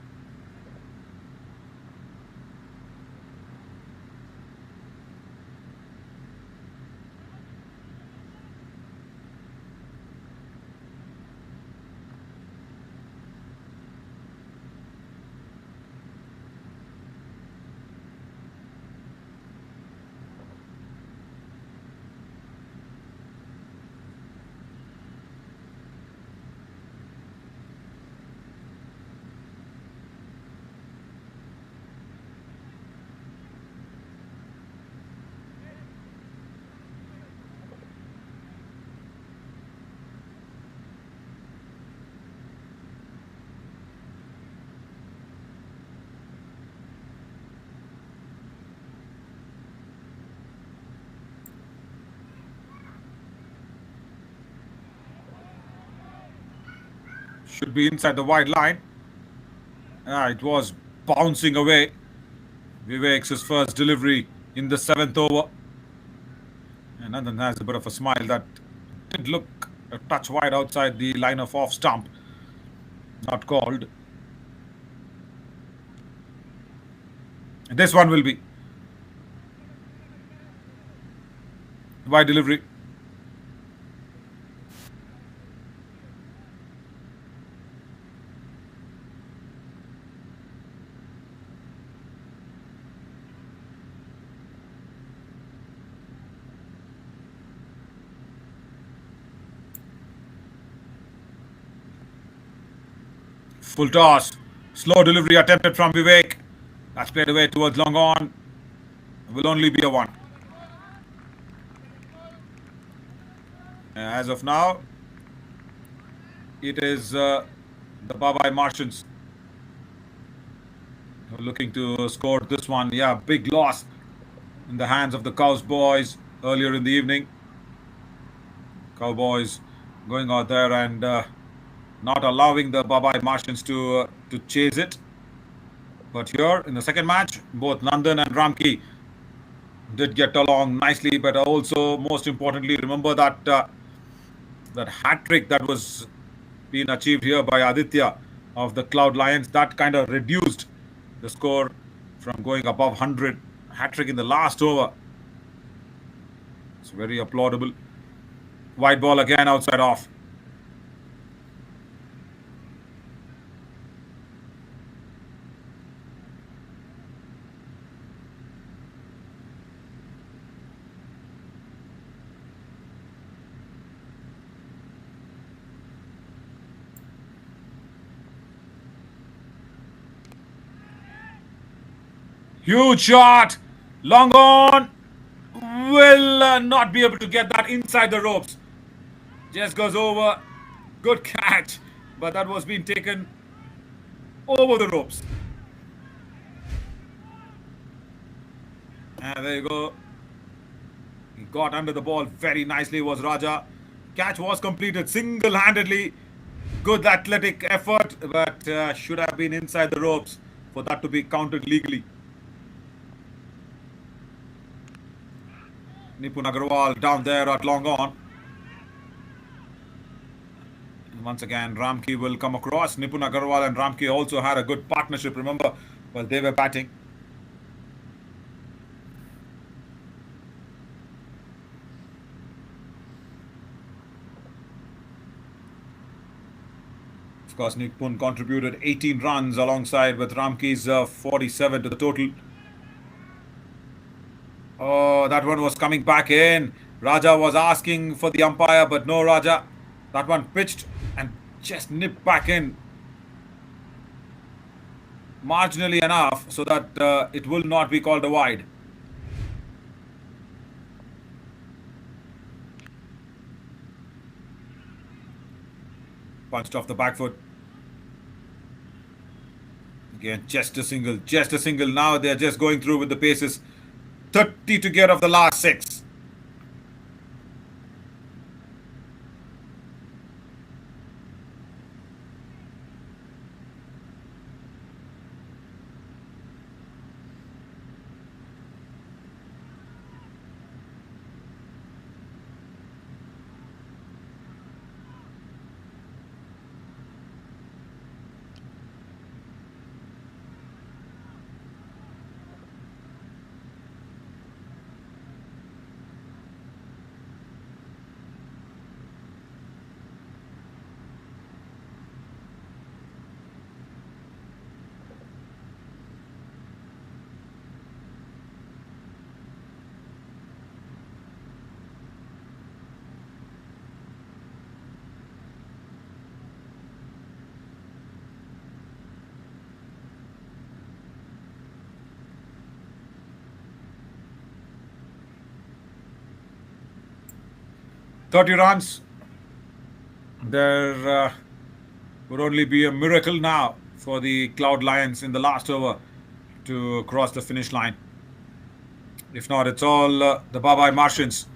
Should be inside the wide line. It was bouncing away. Vivek's first delivery in the 7th over. And Nandan has a bit of a smile. That did look a touch wide outside the line of off stump. Not called. This one will be. Wide delivery. Full toss. Slow delivery attempted from Vivek. That's played away towards long on. Will only be a 1. As of now, it is the Babai Martians who are looking to score this one. Yeah, big loss in the hands of the Cowboys earlier in the evening. Cowboys going out there and not allowing the Babai Martians to chase it. But here in the second match, both Nandan and Ramki did get along nicely. But also, most importantly, remember that hat trick that was being achieved here by Aditya of the Cloud Lions. That kind of reduced the score from going above 100. Hat trick in the last over. It's very applaudable. White ball again outside off. Huge shot. Long on. Will not be able to get that inside the ropes. Just goes over. Good catch. But that was being taken over the ropes. And there you go. He got under the ball very nicely, was Raja. Catch was completed single-handedly. Good athletic effort, but should have been inside the ropes for that to be counted legally. Nipun Agarwal down there at long on. And once again, Ramki will come across. Nipun Agarwal and Ramki also had a good partnership, remember, while they were batting. Of course, Nipun contributed 18 runs alongside with Ramki's 47 to the total. Oh, that one was coming back in. Raja was asking for the umpire, but no Raja. That one pitched and just nipped back in marginally enough so that it will not be called a wide. Punched off the back foot. Again, just a single, just a single. Now they're just going through with the paces. 30 to get of the last 6. Thirty runs. There would only be a miracle now for the Cloud Lions in the last over to cross the finish line. If not, it's all the Babai Martians.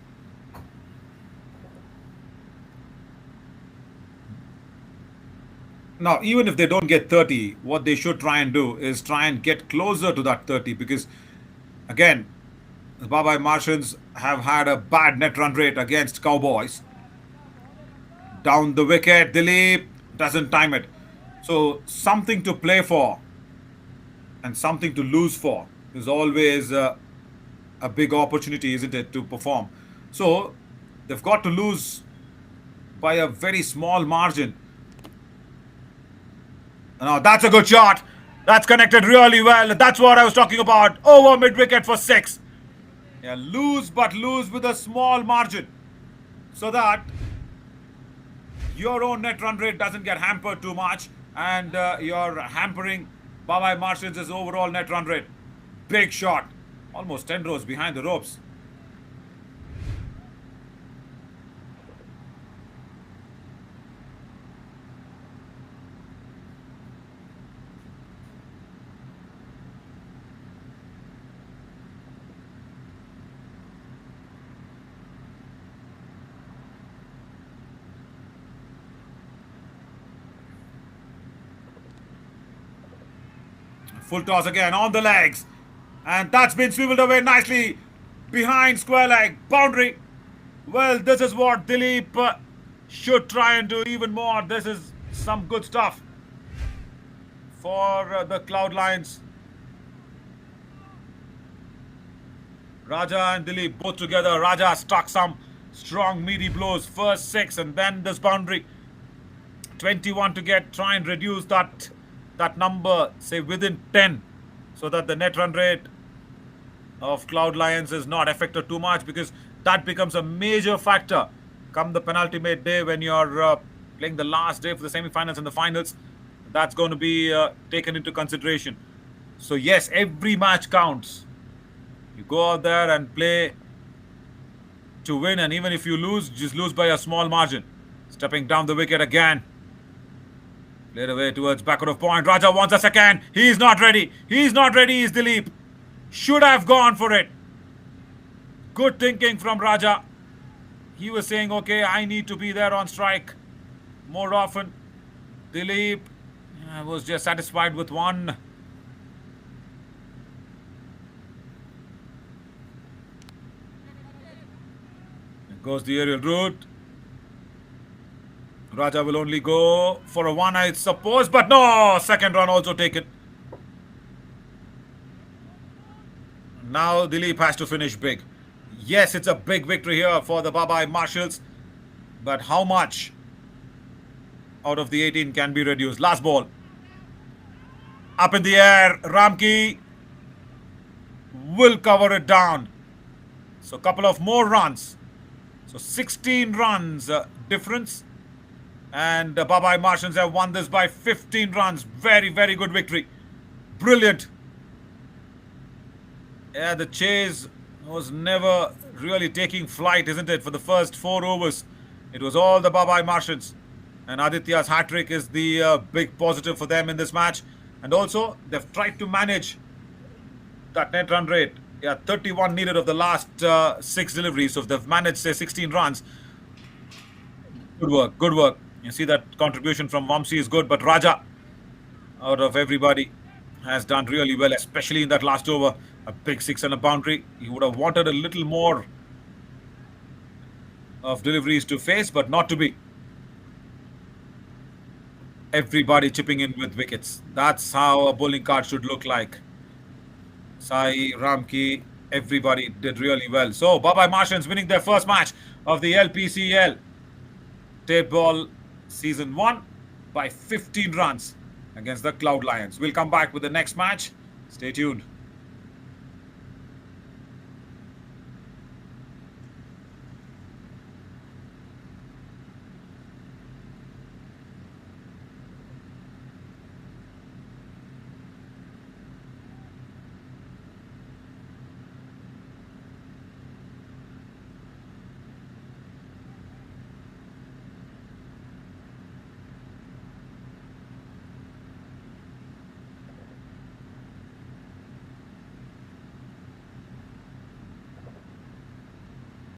Now, even if they don't get 30, what they should try and do is try and get closer to that 30 because, again, the Babai Martians have had a bad net run rate against Cowboys. Down the wicket, Dilip doesn't time it. So, something to play for and something to lose for is always a big opportunity, isn't it, to perform. So, they've got to lose by a very small margin. Now, that's a good shot. That's connected really well. That's what I was talking about. Over mid wicket for 6. Yeah, lose, but lose with a small margin so that your own net run rate doesn't get hampered too much and you're hampering Babai Martians' overall net run rate. Big shot. Almost 10 rows behind the ropes. Full toss again on the legs. And that's been swiveled away nicely behind square leg. Boundary. Well, this is what Dilip should try and do even more. This is some good stuff for the Cloud Lions. Raja and Dilip both together. Raja struck some strong meaty blows. First 6 and then this boundary. 21 to get. Try and reduce that number, say within 10, so that the net run rate of Cloud Lions is not affected too much, because that becomes a major factor come the penultimate day when you're playing the last day for the semi-finals and the finals. That's going to be taken into consideration. So yes, every match counts. You go out there and play to win, and even if you lose, just lose by a small margin. Stepping down the wicket again. Played away towards backward of point. Raja wants a second. He's not ready. He's not ready, is Dilip. Should have gone for it. Good thinking from Raja. He was saying, okay, I need to be there on strike more often. Dilip was just satisfied with one. There goes the aerial route. Raja will only go for a 1, I suppose, but no, second run also taken. Now Dilip has to finish big. Yes, it's a big victory here for the Babai Marshals, but how much out of the 18 can be reduced? Last ball. Up in the air, Ramki will cover it down. So a couple of more runs. So 16 runs difference. And the Babai Martians have won this by 15 runs. Very, very good victory. Brilliant. Yeah, the chase was never really taking flight, isn't it? For the first 4 overs, it was all the Babai Martians. And Aditya's hat-trick is the big positive for them in this match. And also, they've tried to manage that net run rate. Yeah, 31 needed of the last 6 deliveries. So if they've managed, say, 16 runs, good work, good work. You see that contribution from Vamsi is good, but Raja, out of everybody, has done really well, especially in that last over. A big 6 and a boundary. He would have wanted a little more of deliveries to face, but not to be. Everybody chipping in with wickets. That's how a bowling card should look like. Sai, Ramki, everybody did really well. So, Babai Martians winning their first match of the LPCL Tapeball Season 1 by 15 runs against the Cloud Lions. We'll come back with the next match. Stay tuned.